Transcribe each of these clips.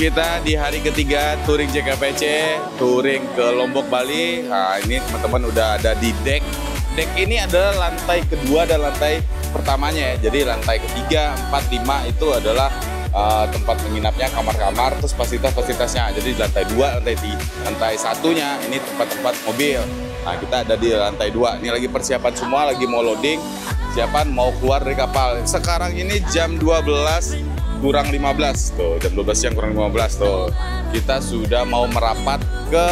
kita di hari ketiga touring JKPC, touring ke Lombok, Bali. Nah, ini teman-teman udah ada di deck. Deck ini adalah lantai kedua dan lantai pertamanya ya. Jadi lantai ketiga, 4, 5 itu adalah tempat menginapnya, kamar-kamar, terus fasilitas-fasilitasnya. Jadi di lantai 2, lantai satunya ini tempat-tempat mobil. Nah, kita ada di lantai 2. Ini lagi persiapan semua, lagi mau loading, persiapan mau keluar dari kapal. Sekarang ini jam 12 kurang 15 tuh, jam 12 siang kurang 15 tuh. Kita sudah mau merapat ke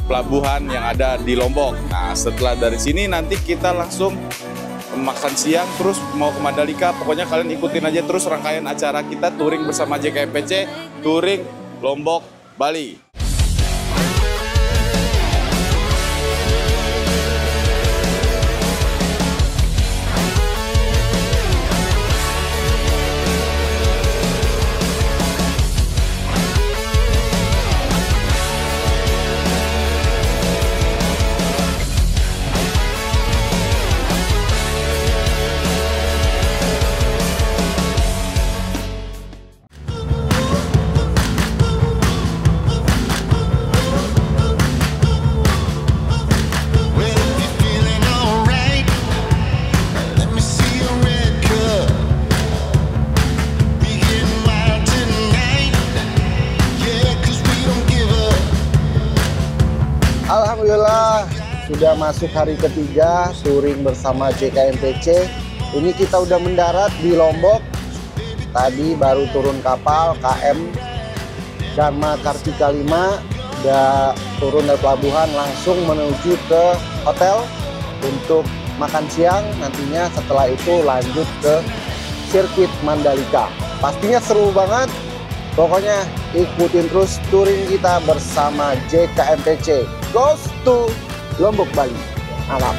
pelabuhan yang ada di Lombok. Nah, setelah dari sini nanti kita langsung makan siang, terus mau ke Mandalika. Pokoknya kalian ikutin aja terus rangkaian acara kita touring bersama JKMPC, touring Lombok, Bali. Alhamdulillah sudah masuk hari ketiga touring bersama JKMPC. Ini kita udah mendarat di Lombok. Tadi baru turun kapal KM Dharma Kartika 5. Udah turun dari pelabuhan langsung menuju ke hotel untuk makan siang. Nantinya setelah itu lanjut ke sirkuit Mandalika. Pastinya seru banget. Pokoknya ikutin terus touring kita bersama JKMPC. Goes to Lombok, Bali. Alam.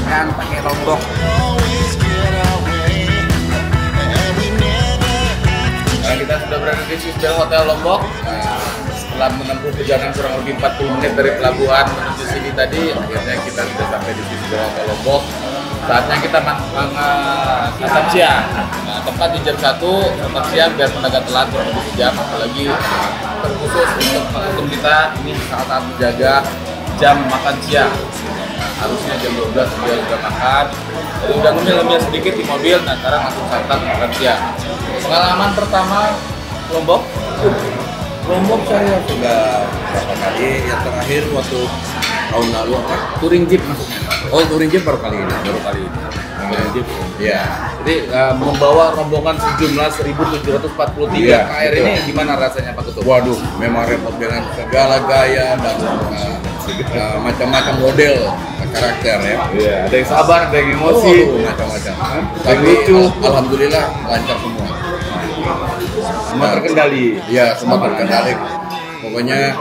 Kan pakai Lombok. Kita sudah berada di Swissbell Hotel Lombok. Setelah menempuh perjalanan kurang lebih 40 menit dari pelabuhan menuju sini tadi, akhirnya kita sudah sampai di Swissbell Hotel Lombok. Saatnya kita makan siang. Nah, tepat di jam 1 makan siang biar agak telat kurang lebih sejam. Apalagi terkhusus untuk kita ini sangat menjaga jam makan siang. Harusnya jam 12 dia sudah makan. Jadi udah ngemil-ngemil sedikit di mobil, nah sekarang langsung santap makan siang. Pengalaman pertama Lombok? Lombok saya sudah berapa kali, yang terakhir waktu tahun lalu apa? Touring jeep maksudnya? Oh, touring jeep baru kali ini. Touring jeep. Iya. Jadi membawa rombongan sejumlah 1.743 Iya, KR betul. ini gimana rasanya Pak Ketut? Waduh, memang repot dengan segala gaya dan macam-macam model karakter ya. Iya, ada yang sabar, ada yang emosi. Macam-macam. Yang Tapi lucu. alhamdulillah lancar semua. Semua terkendali. Iya, semua terkendali. Pokoknya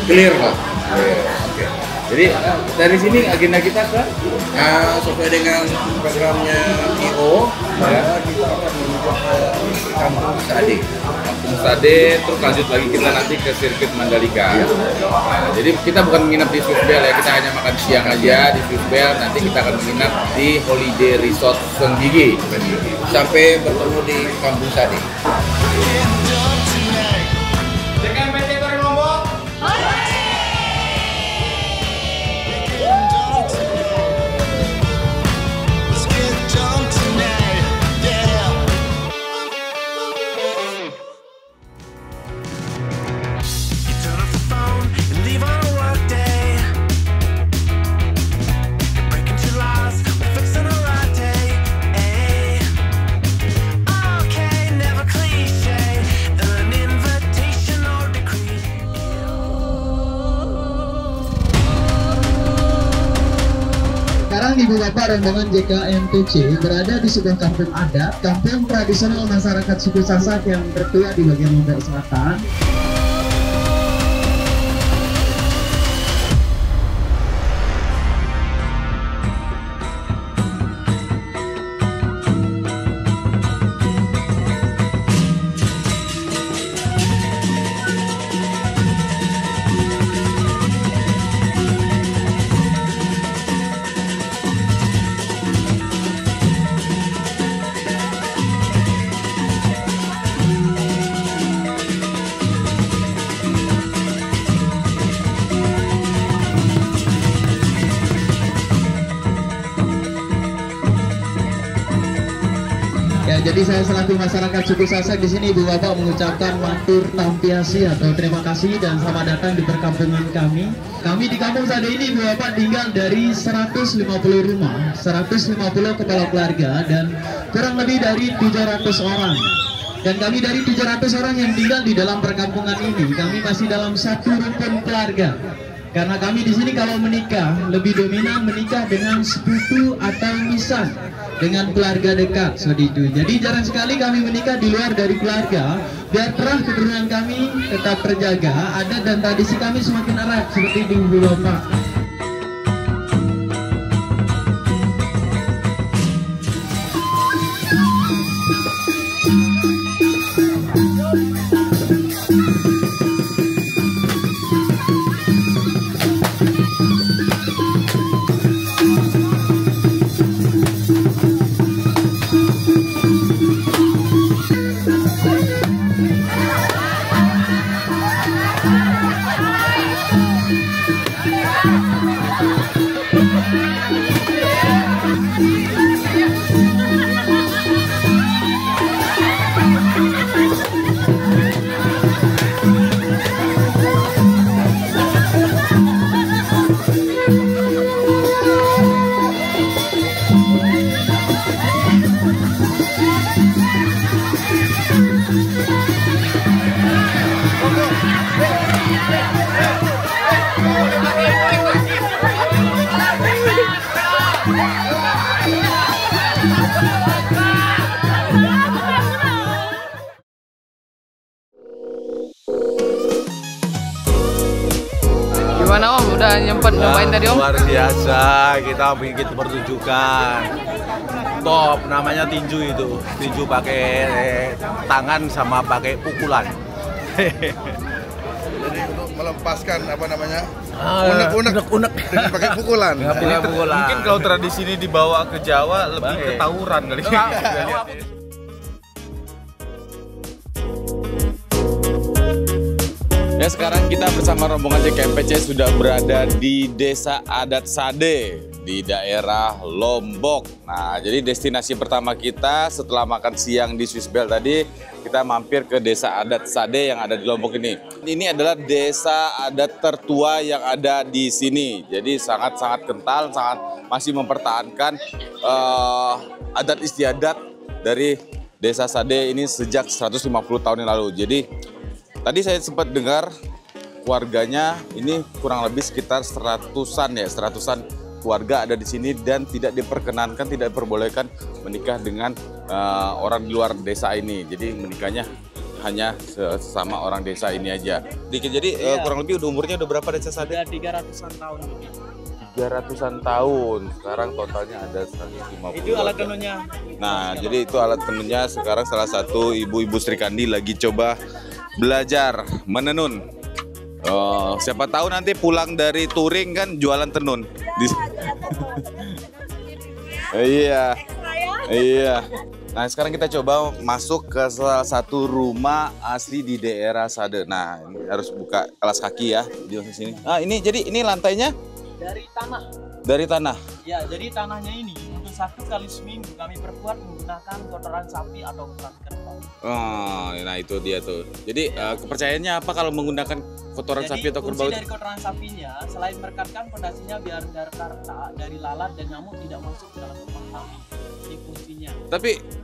clear lah. Oke. Jadi dari sini agenda kita ke Nah, sesuai dengan programnya IO, ya, kita akan menuju ke Kampung Sade. Kampung Sade, terus lanjut lagi kita nanti ke sirkuit Mandalika. Nah, jadi kita bukan menginap di Swissbell ya, kita hanya makan siang aja di Swissbell. Nanti kita akan menginap di Holiday Resort Senggigi. Sampai bertemu di Kampung Sade. JKMPC touring Lombok. Sekarang Ibu Bapak rombongan JKMPC berada di sebuah kampung adat, kampung tradisional masyarakat suku Sasak yang tertua di bagian Lombok Selatan. Jadi saya selaku masyarakat suku Sasak di sini Ibu Bapak mengucapkan matur tampiasi atau terima kasih dan selamat datang di perkampungan kami. Kami di kampung Sade ini Ibu Bapak tinggal dari 150 rumah, 150 kepala keluarga dan kurang lebih dari 700 orang. Dan kami dari 700 orang yang tinggal di dalam perkampungan ini, kami masih dalam satu rukun keluarga. Karena kami di sini kalau menikah lebih dominan menikah dengan sepupu atau nisan dengan keluarga dekat seperti itu. Jadi jarang sekali kami menikah di luar dari keluarga biar terah keturunan kami tetap terjaga, adat dan tradisi kami semakin erat seperti itu Ibu Bapak. Gimana Om? Udah nyobain tadi Om? Luar biasa, kita bikin pertunjukan top, namanya tinju itu. Tinju pakai tangan sama pakai pukulan. Jadi untuk melepaskan apa namanya unek dengan pakai pukulan. Mungkin kalau tradisi ini dibawa ke Jawa lebih ke tawuran kali. Ya, sekarang kita bersama rombongan JKMPC sudah berada di Desa Adat Sade di daerah Lombok. Nah, jadi destinasi pertama kita setelah makan siang di Swiss Bell tadi, kita mampir ke Desa Adat Sade yang ada di Lombok ini. Ini adalah desa adat tertua yang ada di sini. Jadi sangat-sangat kental, sangat masih mempertahankan adat istiadat dari Desa Sade ini sejak 150 tahun yang lalu. Jadi tadi saya sempat dengar warganya ini kurang lebih sekitar 100-an keluarga ada di sini dan tidak diperkenankan, tidak diperbolehkan menikah dengan orang di luar desa ini. Jadi menikahnya hanya sesama orang desa ini aja. Jadi kurang lebih umurnya udah berapa Desa Sade? 300-an tahun. 300-an tahun. Sekarang totalnya ada 150. Itu alat tenunnya. Nah, jadi itu alat tenunnya. Sekarang salah satu ibu-ibu Sri Kandi lagi coba belajar menenun. Siapa tahu nanti pulang dari touring kan jualan tenun. Iya. Nah, sekarang kita coba masuk ke salah satu rumah asli di daerah Sade. Nah, ini harus buka alas kaki ya di sini. Nah, ini lantainya dari tanah. Ya, jadi tanahnya ini untuk 1 kali seminggu kami perkuat menggunakan kotoran sapi atau kotoran kerbau. Oh, nah itu dia tuh. Jadi kepercayaannya apa kalau menggunakan kotoran sapi atau kerbau? Jadi dari kotoran sapinya, selain merekatkan fondasinya biar dari lalat dan nyamuk tidak masuk ke dalam rumah kami. Ini fungsinya.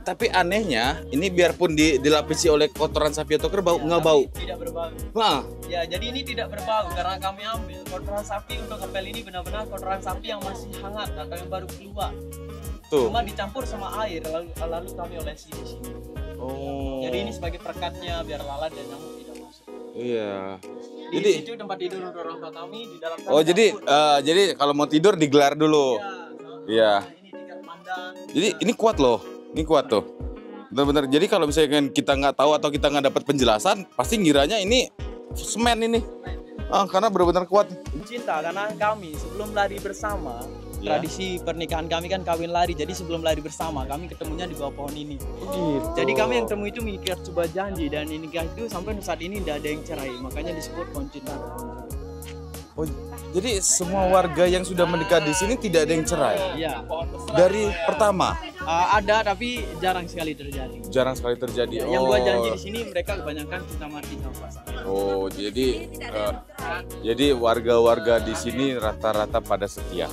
Tapi anehnya, ini biarpun dilapisi oleh kotoran sapi atau kerbau, Ya, nggak bau. Tidak berbau. Wah. Ya, jadi ini tidak berbau karena kami ambil kotoran sapi untuk ngepel ini benar-benar kotoran sapi yang masih hangat atau yang baru keluar. Tuh. Cuma dicampur sama air lalu kami olesi di sini. Oh. Jadi ini sebagai perekatnya biar lalat dan nyamuk tidak masuk. Iya. Di Jadi situ tempat tidur untuk orang tua kami di dalam. oh jadi kalau mau tidur digelar dulu. Iya. Ini tingkat pandan. Jadi ini kuat loh. Ini kuat tuh. Bener-bener. Jadi kalau misalnya kita nggak tahu atau kita nggak dapat penjelasan, pasti ngiranya ini semen ini. Karena benar-benar kuat. Cinta karena kami sebelum lari bersama, Ya. tradisi pernikahan kami kan kawin lari. Jadi sebelum lari bersama kami ketemunya di bawah pohon ini. Gitu. Jadi kami yang temu itu mengikat sebuah janji dan nikah itu sampai saat ini tidak ada yang cerai. Makanya disebut pohon cinta. Oh, jadi semua warga yang sudah menikah di sini tidak ada yang cerai. Iya. Dari pertama. Ada tapi jarang sekali terjadi. Jarang sekali terjadi. Yang buat janji di sini mereka kebanyakan cinta mati sama pasangan. Oh, jadi warga-warga di sini rata-rata pada setia.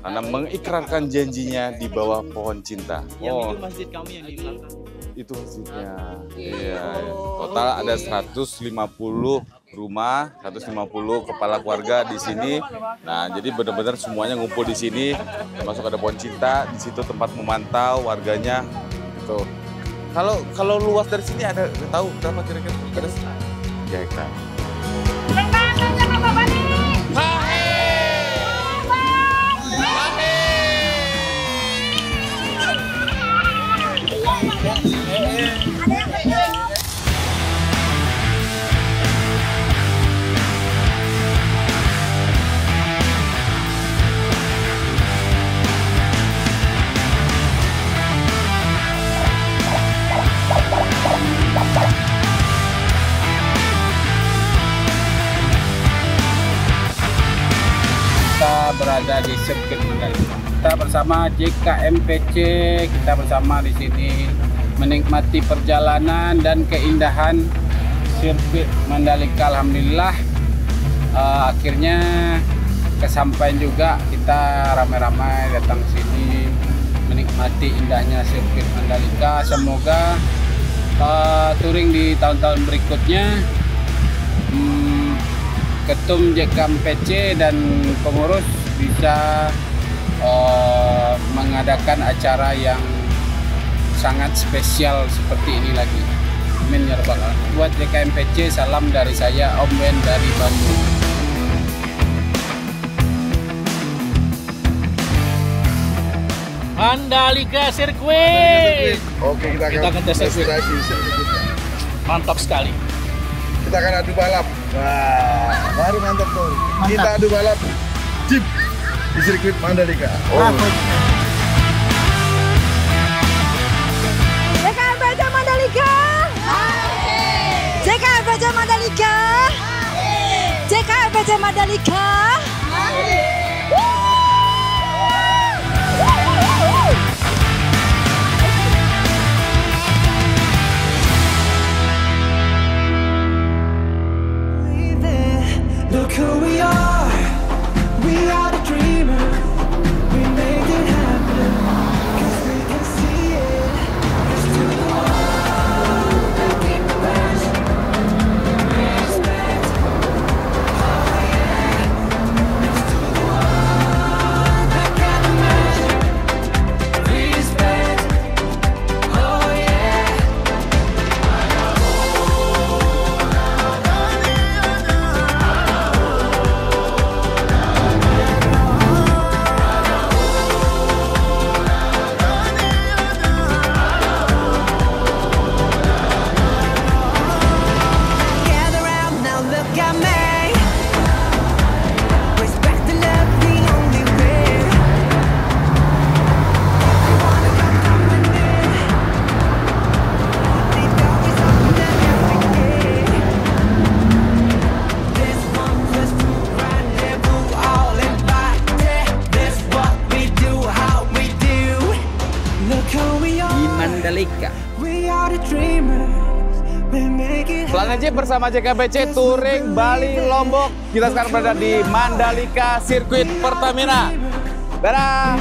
Karena mengikrarkan janjinya di bawah pohon cinta. Yang itu masjid kami yang di belakang. Itu masjidnya. Iya. Total ada 150 rumah, 150 kepala keluarga di sini. Nah, jadi benar-benar semuanya ngumpul di sini. Termasuk ada pohon cinta, di situ tempat memantau warganya. Gitu. Kalau luas dari sini ada tahu berapa kira-kira? Ada 3 hektar. Kita berada di sirkuit Mandalika. Kita bersama JKMPC, kita bersama di sini menikmati perjalanan dan keindahan sirkuit Mandalika. Alhamdulillah, akhirnya kesampaian juga, kita ramai-ramai datang sini menikmati indahnya sirkuit Mandalika. Semoga touring di tahun-tahun berikutnya Ketum JKMPC dan pengurus bisa mengadakan acara yang sangat spesial seperti ini lagi. Amin ya rabbal alamin. Buat JKMPC, salam dari saya, Om Ben dari Bandung. Mandalika Sirkuit. Oke, kita akan tes sirkuit lagi. Mantap sekali. Kita akan adu balap. Wah, baru mantap tuh. Kita adu balap Jeep di sirkuit Mandalika. JKMPC Mandalika. JKMPC Mandalika. JKMPC Mandalika. Look who we are the dreamers, we make it happen, 'cause we can see it, it's to the one that keep the passion, respect, oh yeah, it's to the one that can imagine, respect, oh yeah. Mandalika. Planet Jeep bersama JKMPC touring Bali Lombok. Kita sekarang berada di Mandalika Sirkuit Pertamina. Dadah.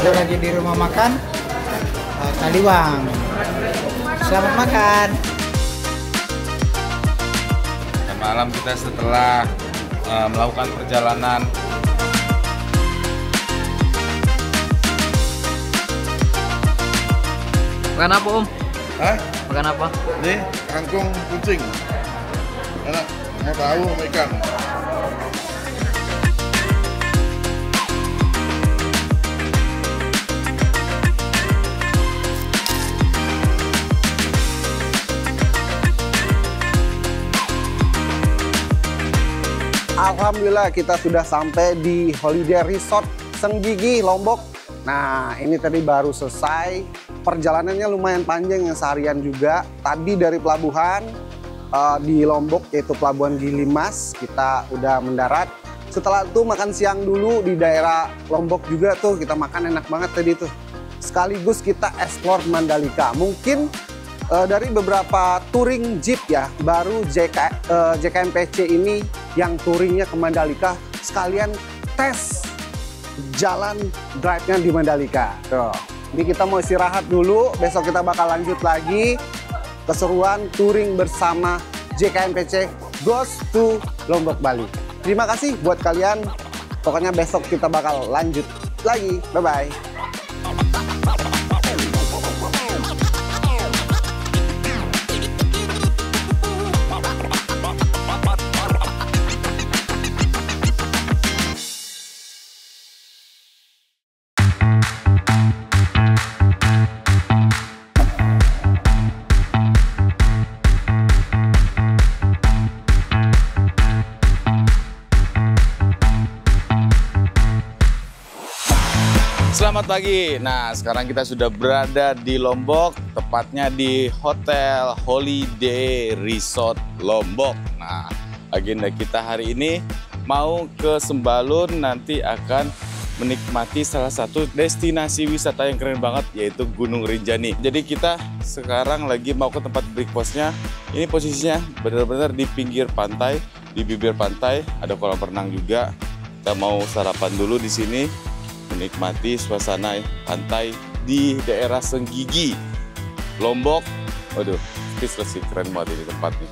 Lagi di rumah makan Kaliwang. Selamat makan. Dan malam kita setelah melakukan perjalanan Makan apa, Om? Hah? Makan apa? Ini kangkung kucing. Enak. Mau tahu sama ikan. Alhamdulillah kita sudah sampai di Holiday Resort Senggigi, Lombok. Nah, ini tadi baru selesai. Perjalanannya lumayan panjang ya, seharian juga. Tadi dari pelabuhan di Lombok, yaitu Pelabuhan Gili Mas, kita udah mendarat. Setelah itu makan siang dulu di daerah Lombok juga tuh. Kita makan enak banget tadi tuh. Sekaligus kita explore Mandalika. Mungkin dari beberapa touring jeep ya, baru JKMPC ini yang touringnya ke Mandalika, sekalian tes jalan drive-nya di Mandalika. Tuh. Ini kita mau istirahat dulu, besok kita bakal lanjut lagi keseruan touring bersama JKMPC Goes to Lombok, Bali. Terima kasih buat kalian, pokoknya besok kita bakal lanjut lagi. Bye-bye. Selamat pagi. Nah, sekarang kita sudah berada di Lombok, tepatnya di Hotel Holiday Resort Lombok. Nah, agenda kita hari ini mau ke Sembalun, nanti akan menikmati salah satu destinasi wisata yang keren banget, yaitu Gunung Rinjani. Jadi kita sekarang lagi mau ke tempat breakfast-nya. Ini posisinya benar-benar di pinggir pantai, di bibir pantai, ada kolam renang juga. Kita mau sarapan dulu di sini, menikmati suasana pantai di daerah Senggigi, Lombok. Waduh, speechless sih, keren banget ini tempatnya.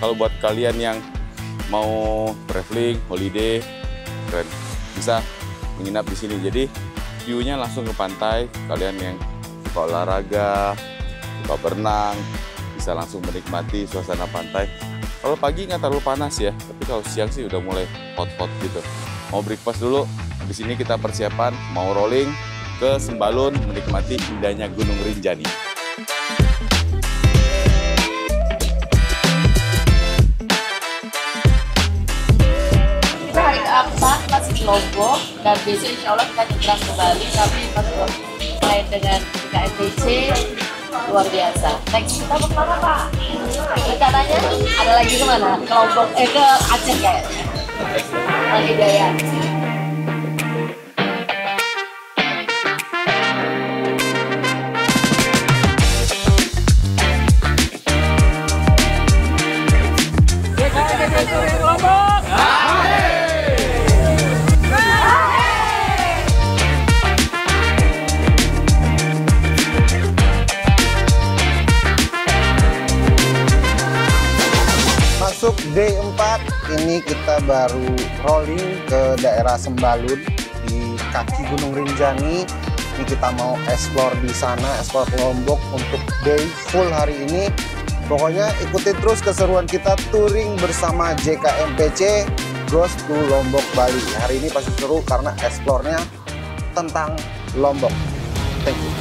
Kalau buat kalian yang mau traveling, holiday, keren, bisa menginap di sini. Jadi view-nya langsung ke pantai. Kalian yang suka olahraga, suka berenang, bisa langsung menikmati suasana pantai. Kalau pagi nggak terlalu panas ya, tapi kalau siang sih udah mulai hot-hot gitu. Mau breakfast dulu. Di sini kita persiapan mau rolling ke Sembalun, menikmati indahnya Gunung Rinjani. Kita hari keempat masih di Lombok dan besok insya Allah kita nyebrang ke Bali. Kami masih main dengan JKMPC, luar biasa. Next kita mau kemana, Pak? Rencananya ada lagi kemana? Ke Lombok, ke Aceh kayaknya. Lagi Daya. Masuk day 4, ini kita baru rolling ke daerah Sembalun di kaki Gunung Rinjani. Ini kita mau explore di sana, explore Lombok untuk day full hari ini. Pokoknya ikuti terus keseruan kita touring bersama JKMPC Goes to Lombok, Bali. Hari ini pasti seru karena explore-nya tentang Lombok. Thank you.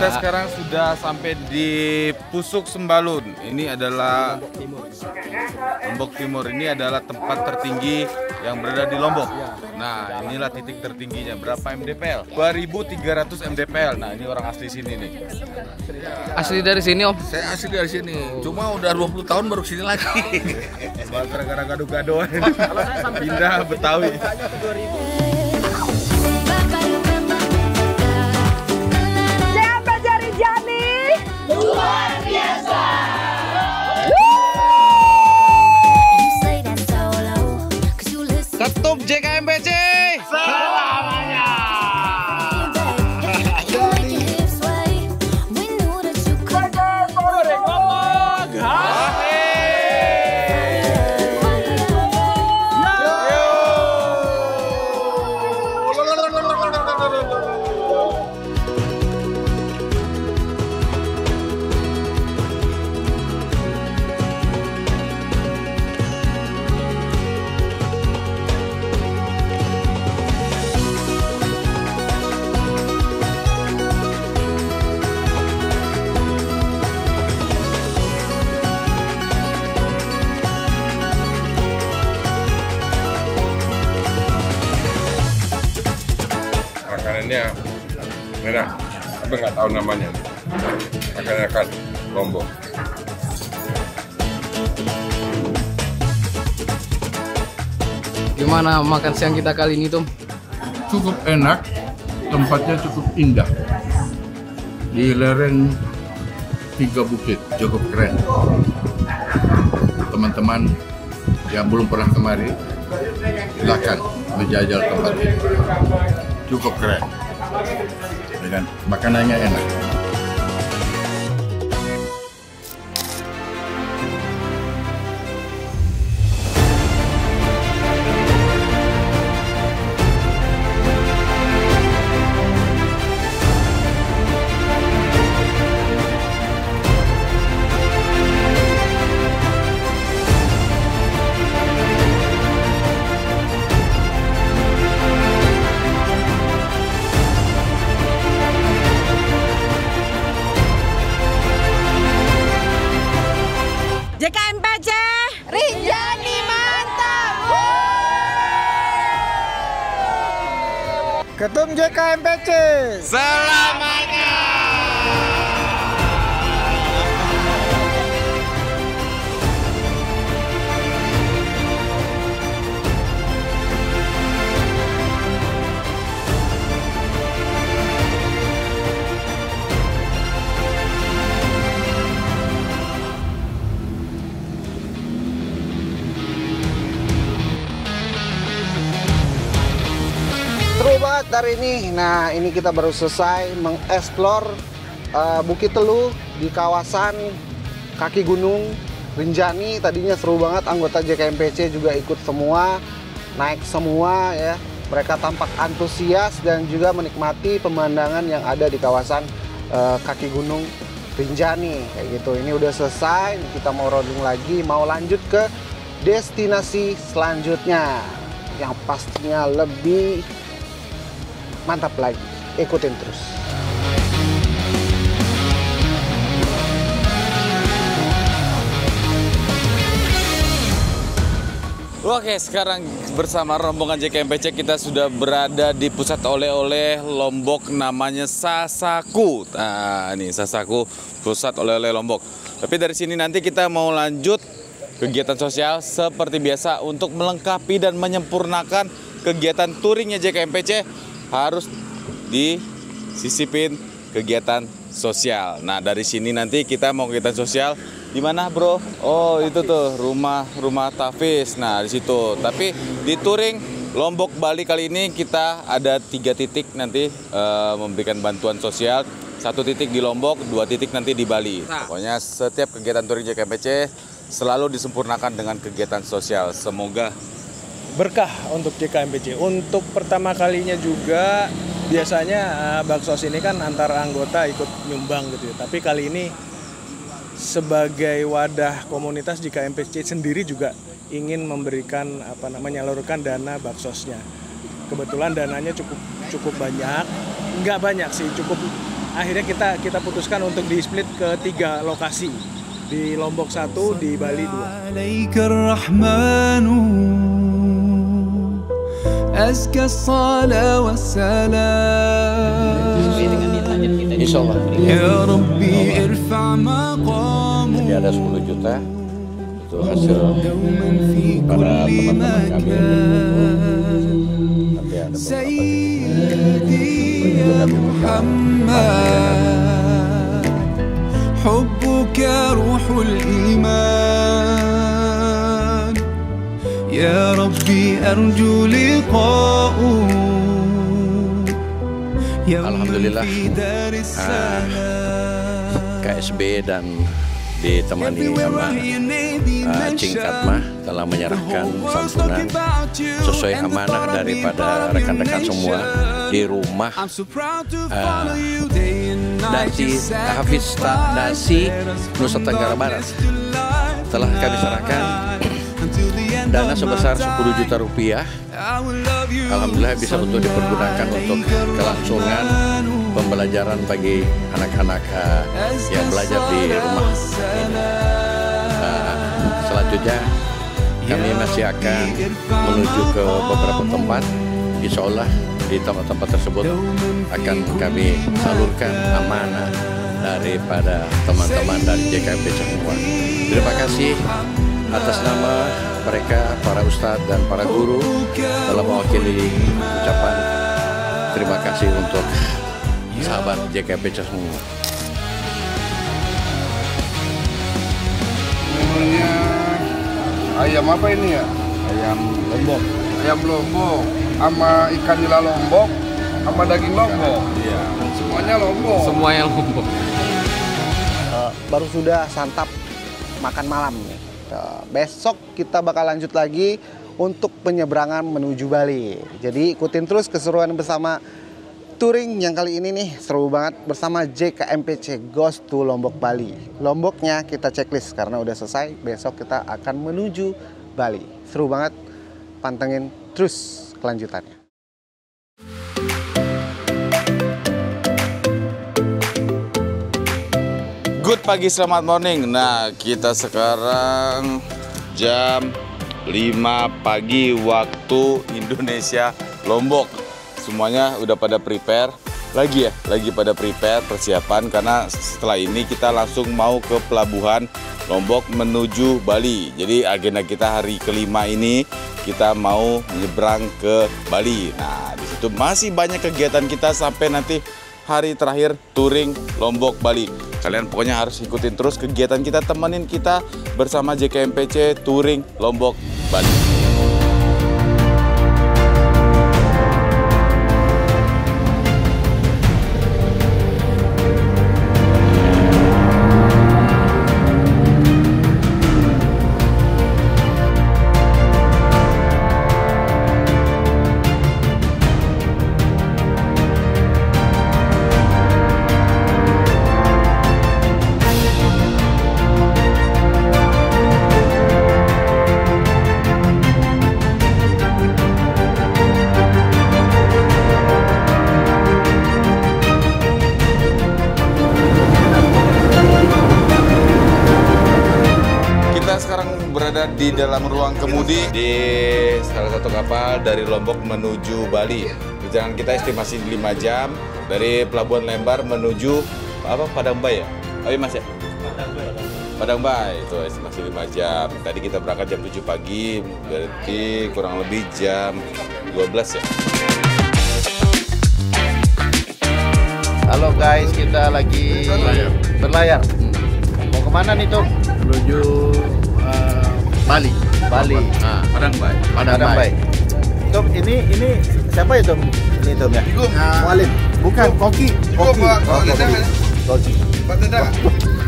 Kita sekarang sudah sampai di Pusuk Sembalun. Ini adalah Lombok Timur. Ini adalah tempat tertinggi yang berada di Lombok. Nah, inilah titik tertingginya. Berapa MDPL? 2.300 MDPL. Nah, ini orang asli sini nih. Asli dari sini, Om? Saya asli dari sini. Cuma udah 20 tahun baru sini lagi. Gara-gara gaduh-gaduh. Pindah Betawi. JKMPC Rinjani luar biasa. Ketum JKMPC selamanya. Makanannya enak, tapi nggak tahu namanya. Makan Lombok. Gimana makan siang kita kali ini, Tom? Cukup enak, tempatnya cukup indah. Di lereng 3 bukit, cukup keren. Teman-teman yang belum pernah kemari, silakan menjajal tempat ini. Cukup keren, dengan makanannya enak. JKMPC Rinjani mantap. Ketum JKMPC Selamanya. Seru banget hari ini. Nah, ini kita baru selesai mengeksplor Bukit Teluh di kawasan kaki Gunung Rinjani. Tadinya seru banget, anggota JKMPC juga ikut semua, naik semua ya. Mereka tampak antusias dan juga menikmati pemandangan yang ada di kawasan kaki Gunung Rinjani kayak gitu. Ini udah selesai, kita mau rolling lagi, mau lanjut ke destinasi selanjutnya yang pastinya lebih mantap lagi. Ikutin terus. Oke, sekarang bersama rombongan JKMPC kita sudah berada di pusat oleh-oleh Lombok, namanya Sasaku. Nah, ini Sasaku, pusat oleh-oleh Lombok. Tapi dari sini nanti kita mau lanjut kegiatan sosial seperti biasa. Untuk melengkapi dan menyempurnakan kegiatan touringnya JKMPC, harus disisipin kegiatan sosial. Nah, dari sini nanti kita mau kegiatan sosial di mana, Bro? Oh, itu tuh rumah Tafis. Nah, di situ. Tapi di touring Lombok Bali kali ini kita ada 3 titik nanti memberikan bantuan sosial. 1 titik di Lombok, 2 titik nanti di Bali. Pokoknya setiap kegiatan touring JKMPC selalu disempurnakan dengan kegiatan sosial. Semoga berkah untuk JKMPC. Untuk pertama kalinya juga biasanya baksos ini kan antar anggota ikut nyumbang gitu ya. Tapi kali ini sebagai wadah komunitas JKMPC sendiri juga ingin memberikan menyalurkan dana baksosnya. Kebetulan dananya cukup banyak, nggak banyak sih, cukup. Akhirnya kita putuskan untuk di-split ke 3 lokasi, di Lombok 1, di Bali 2. أزكى الصلاة والسلام Insyaallah. يا ربي ارفع مقامه. Jadi ada 10 juta itu hasil para teman-teman kami. Nanti ada محمد حبك روح الإيمان يا ربي أرجو لقاءه Alhamdulillah KSB dan ditemani sama Cing Katmah telah menyerahkan santunan sesuai amanah daripada rekan-rekan semua di rumah Hafiz Nasi Nusa Tenggara Barat. Telah kami serahkan dana sebesar 10 juta rupiah. Alhamdulillah bisa untuk dipergunakan untuk kelangsungan pembelajaran bagi anak-anak yang belajar di rumah. Selanjutnya kami masih akan menuju ke beberapa tempat. Insya Allah di tempat-tempat tersebut akan kami salurkan amanah daripada teman-teman dari JKMPC semua. Terima kasih atas nama mereka, para ustadz dan para guru telah mewakili ucapan terima kasih untuk sahabat JKMPC semua. Menunya ayam apa ini ya? Ayam lombok. Ayam lombok sama ikan nila lombok sama daging lombok. Iya. Semuanya lombok. Semuanya lombok. Baru sudah santap makan malam. Besok kita bakal lanjut lagi untuk penyeberangan menuju Bali. Jadi ikutin terus keseruan bersama touring yang kali ini nih seru banget bersama JKMPC Goes to Lombok Bali. Lomboknya kita checklist karena udah selesai. Besok kita akan menuju Bali. Seru banget. Pantengin terus kelanjutannya. Good pagi, selamat morning. Nah, kita sekarang jam 5 pagi waktu Indonesia Lombok. Semuanya udah pada prepare. Lagi pada prepare persiapan karena setelah ini kita langsung mau ke pelabuhan Lombok menuju Bali. Jadi agenda kita hari kelima ini kita mau menyeberang ke Bali. Nah, di situ masih banyak kegiatan kita sampai nanti hari terakhir touring Lombok Bali. Kalian pokoknya harus ikutin terus kegiatan kita, temenin kita bersama JKMPC touring Lombok Bali. Di dalam ruang kemudi di salah satu kapal dari Lombok menuju Bali. Perjalanan kita estimasi 5 jam dari Pelabuhan Lembar menuju Padang Bay ya? Oh iya Mas ya? Padang Bay itu estimasi 5 jam. Tadi kita berangkat jam 7 pagi, berarti kurang lebih jam 12 ya. Halo guys, kita lagi berlayar. Mau kemana nih Tom? Menuju Bali. Padang Bay. Tom, ini siapa ya Tom? Ini Tom ya? Mualim. Bukan, Koki.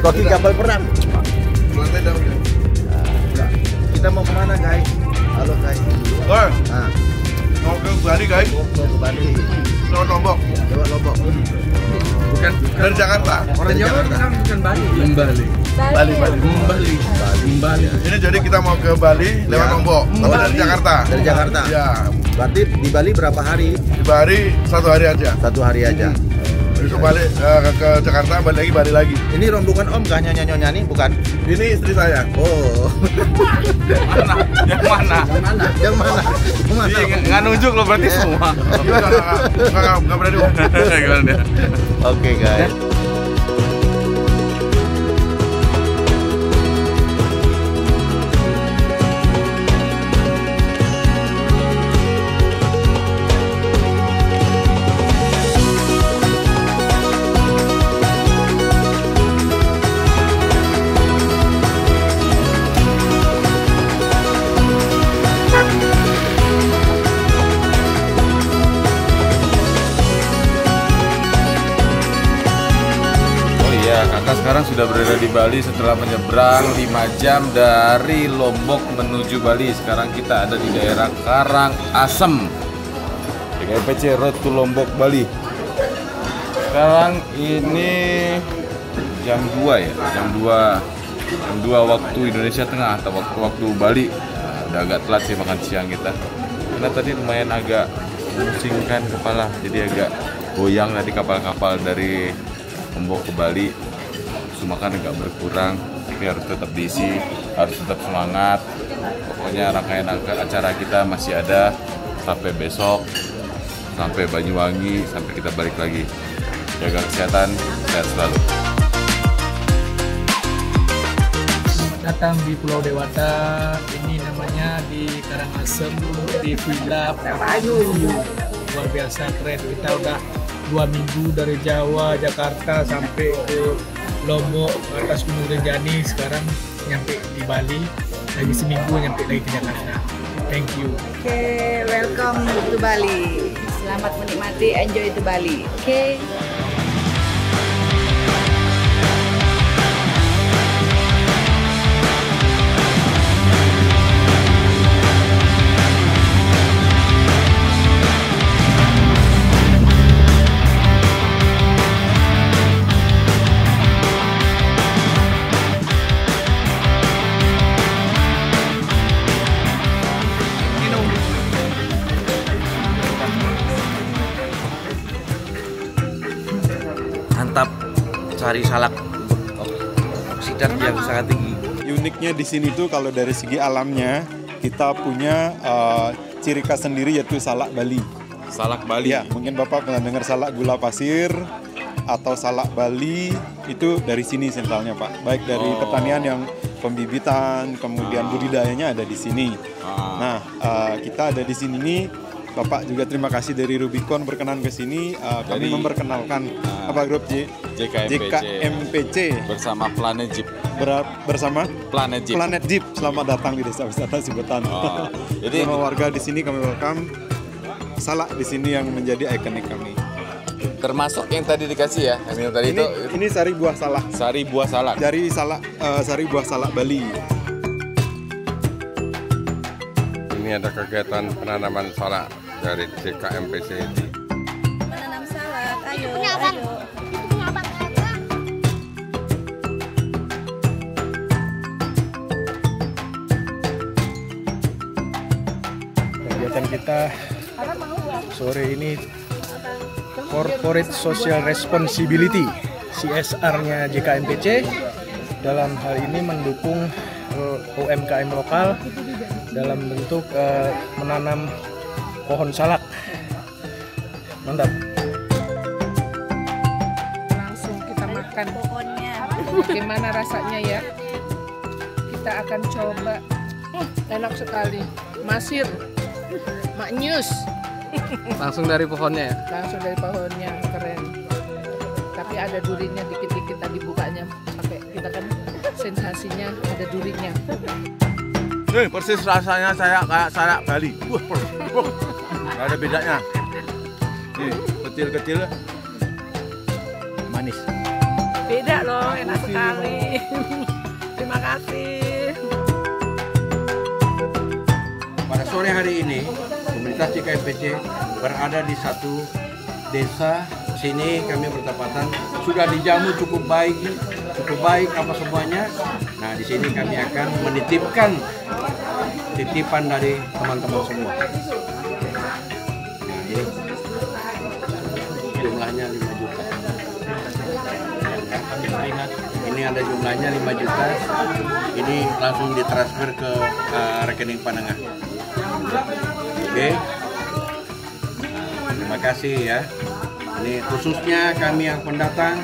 Koki kapal perang. Kita mau kemana guys? Halo guys. Mau ke Bali guys? Mau ke Bali. Lewat Lombok. Bukan dari Jakarta. Orang Jawa bilang bukan Bali. Bali. Ini jadi kita mau ke Bali lewat Lombok. Tapi dari Jakarta. Dari Jakarta. Ya. Berarti di Bali berapa hari? Di Bali 1 hari aja. 1 hari aja. Besok balik ke Jakarta, balik lagi. Ini rombongan Om gak nyanyi-nyanyi bukan? Ini istri saya. Oh. Yang mana? Yang mana? Nggak nunjuk lo berarti semua. Nggak berani Om. Oke guys. Kakak sekarang sudah berada di Bali setelah menyeberang 5 jam dari Lombok menuju Bali. Sekarang kita ada di daerah Karangasem, JKMPC Road to Lombok, Bali. Sekarang ini jam 2 ya, jam 2 waktu Indonesia Tengah atau waktu Bali. Nah, udah agak telat sih makan siang kita. Karena tadi lumayan agak memusingkan kepala, jadi agak goyang tadi kapal-kapal dari Lombok ke Bali. Makan agak berkurang, tapi harus tetap diisi, harus tetap semangat. Pokoknya rangkaian acara kita masih ada sampai besok, sampai Banyuwangi, sampai kita balik lagi. Jaga kesehatan, sehat selalu. Datang di Pulau Dewata, ini namanya di Karangasem, di Villa Papayu. Luar biasa keren, kita udah 2 minggu dari Jawa, Jakarta sampai ke Lombok, ke atas Gunung Rinjani, sekarang nyampe di Bali, lagi seminggu nyampe lagi ke Jakarta. Thank you. Oke, welcome to Bali. Selamat menikmati, enjoy to Bali. Oke. Mantap, cari salak oksidan yang sangat tinggi. Uniknya di sini tuh kalau dari segi alamnya kita punya ciri khas sendiri yaitu salak Bali. Salak Bali. Ya, mungkin Bapak pernah dengar salak gula pasir atau salak Bali, itu dari sini sentralnya Pak. Baik dari pertanian yang pembibitan, kemudian budidayanya ada di sini. Nah, kita ada di sini nih. Bapak juga terima kasih dari Rubicon berkenan ke sini. Kami memperkenalkan apa grup JKMPC bersama Planet Jeep. Bersama Planet Jeep. Planet Jeep. Selamat datang di Desa Wisata Sibutan. Jadi semua warga di sini kami welcome. Salak di sini yang menjadi ikonik kami. Termasuk yang tadi dikasih ya, yang minum tadi ini sari buah salak. Sari buah salak. Dari salak sari buah salak Bali. Ini ada kegiatan penanaman salak dari JKMPC ini. Menanam salak, ayo. Kegiatan kita sore ini Corporate Social Responsibility CSR-nya JKMPC, dalam hal ini mendukung UMKM lokal dalam bentuk menanam pohon salak. Mantap. Langsung kita makan pohonnya. Bagaimana rasanya ya? Kita akan coba. Enak sekali. Masir. Maknyus. Langsung dari pohonnya ya? Langsung dari pohonnya, keren. Tapi ada durinya dikit-dikit tadi bukanya pakai kita kan sensasinya ada durinya. Persis rasanya saya kayak salak Bali. Gak ada bedanya. Nih, kecil-kecil, manis. Beda loh, enak sekali. Terima kasih. Pada sore hari ini, komunitas JKMPC berada di satu desa. Sini kami bertepatan sudah dijamu cukup baik apa semuanya. Nah, di sini kami akan menitipkan titipan dari teman-teman semua. Jadi jumlahnya 5 juta. ringan. Ini ada jumlahnya 5 juta. Ini langsung ditransfer ke rekening Panengah. Oke. Terima kasih ya. Ini khususnya kami yang pendatang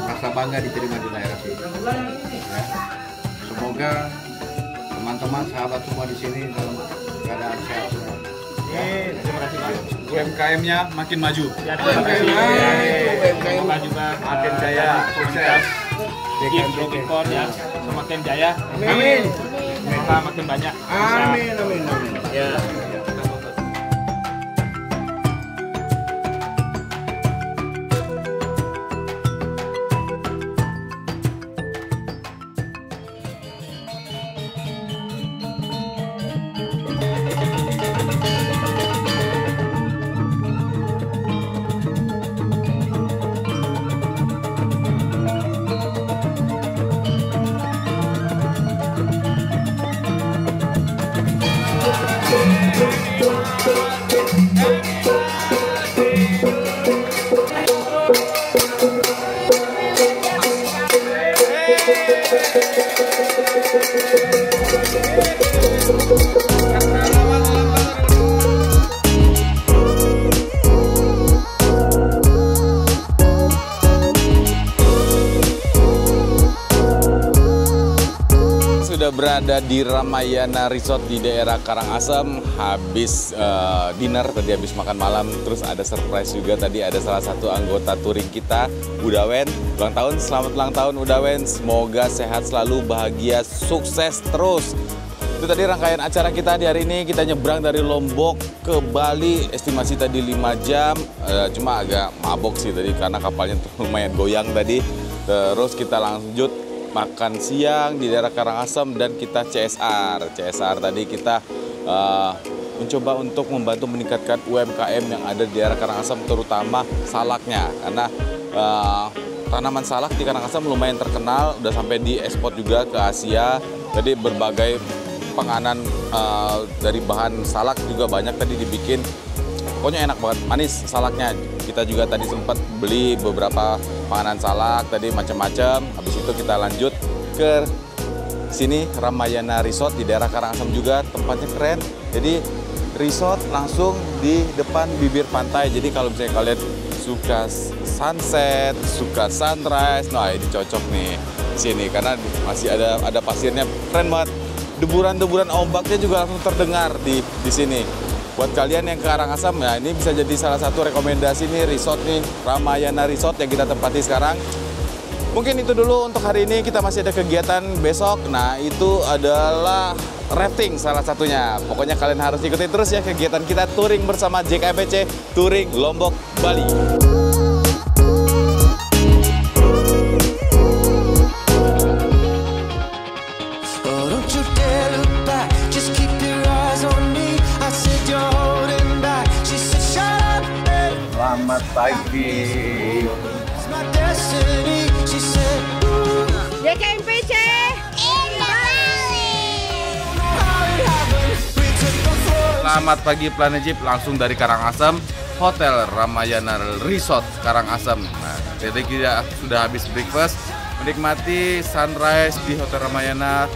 rasa bangga diterima di daerah sini. Ya. Semoga teman-teman sahabat semua di sini dalam keadaan sehat semua. Terima kasih Pak. UMKM-nya makin maju. UMKM juga makin jaya, sukses. Impor ya, semakin jaya. Amin. Mereka makin banyak. Amin, amin, amin. Ya. Sudah berada di Ramayana Resort di daerah Karangasem, habis dinner, tadi habis makan malam, terus ada surprise juga, tadi ada salah satu anggota touring kita, Udawen, ulang tahun, selamat ulang tahun Udawen, semoga sehat selalu, bahagia, sukses terus. Itu tadi rangkaian acara kita di hari ini, kita nyebrang dari Lombok ke Bali, estimasi tadi 5 jam, cuma agak mabok sih tadi karena kapalnya lumayan goyang tadi, terus kita lanjut makan siang di daerah Karangasem dan kita CSR. CSR tadi kita mencoba untuk membantu meningkatkan UMKM yang ada di daerah Karangasem, terutama salaknya. Karena tanaman salak di Karangasem lumayan terkenal, udah sampai di ekspor juga ke Asia. Jadi berbagai penganan dari bahan salak juga banyak tadi dibikin. Pokoknya enak banget, manis salaknya. Kita juga tadi sempat beli beberapa panganan salak, tadi macam-macam. Habis itu kita lanjut ke sini, Ramayana Resort di daerah Karangasem juga, tempatnya keren. Jadi resort langsung di depan bibir pantai. Jadi kalau misalnya kalian suka sunset, suka sunrise, nah ini cocok nih sini karena masih ada pasirnya, keren banget. Deburan-deburan ombaknya juga langsung terdengar di sini. Buat kalian yang ke Karangasem, ya ini bisa jadi salah satu rekomendasi nih, resort nih, Ramayana Resort yang kita tempati sekarang. Mungkin itu dulu untuk hari ini, kita masih ada kegiatan besok. Nah itu adalah rafting salah satunya. Pokoknya kalian harus ikuti terus ya kegiatan kita touring bersama JKMPC, touring Lombok, Bali. Selamat pagi. JKMPC Selamat pagi Planet Jeep, langsung dari Karangasem, Hotel Ramayana Resort Karangasem. Nah, jadi kita sudah habis breakfast, menikmati sunrise di Hotel Ramayana,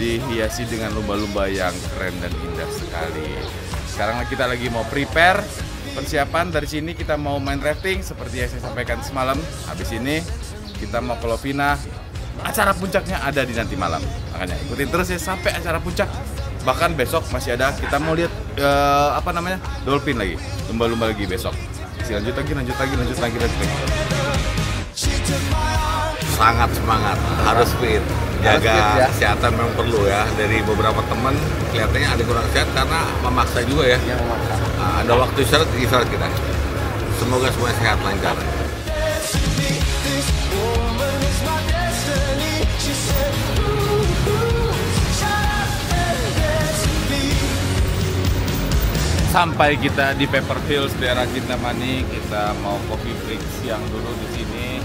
dihiasi dengan lumba-lumba yang keren dan indah sekali. Sekarang kita lagi mau prepare persiapan, dari sini kita mau main rafting seperti yang saya sampaikan semalam. Habis ini kita mau ke Lovina. Acara puncaknya ada di nanti malam. Makanya ikutin terus ya sampai acara puncak. Bahkan besok masih ada, kita mau lihat dolphin lagi, lumba-lumba lagi besok. Lanjut lagi. Sangat semangat, harus fit. Jaga kesehatan memang perlu ya. Dari beberapa teman kelihatannya ada kurang sehat karena memaksa juga ya. Ada waktu istirahat kita. Semoga semua sehat lancar. Sampai kita di Pepper Hills, daerah Kintamani, kita mau coffee break siang dulu di sini.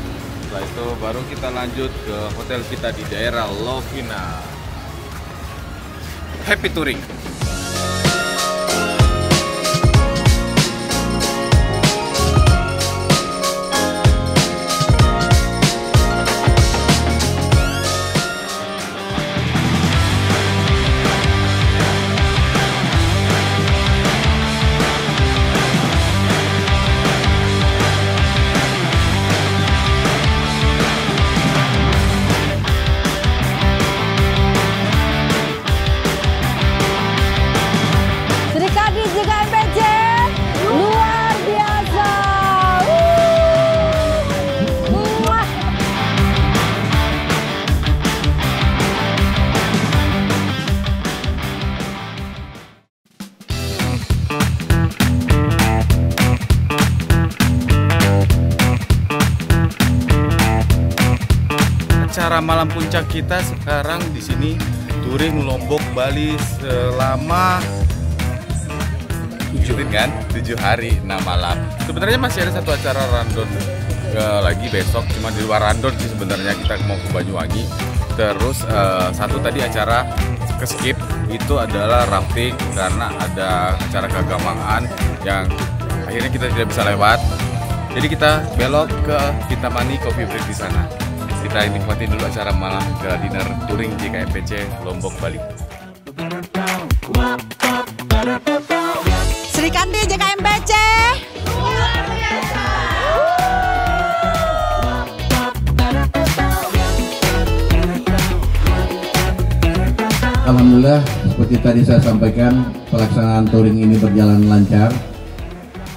Setelah itu baru kita lanjut ke hotel kita di daerah Lovina. Happy touring! acara malam puncak kita sekarang di sini touring Lombok Bali selama 7 hari 6 malam. Sebenarnya masih ada satu acara rundown lagi besok, cuma di luar rundown sih sebenarnya, kita mau ke Banyuwangi. Terus satu tadi acara keskip itu adalah rafting karena ada acara keagamaan yang akhirnya kita tidak bisa lewat. Jadi kita belok ke Kintamani Coffee Break di sana. Kita nikmatin dulu acara malam ke dinner touring JKMPC Lombok Bali. Sri Kandi JKMPC. Alhamdulillah, seperti tadi saya sampaikan, pelaksanaan touring ini berjalan lancar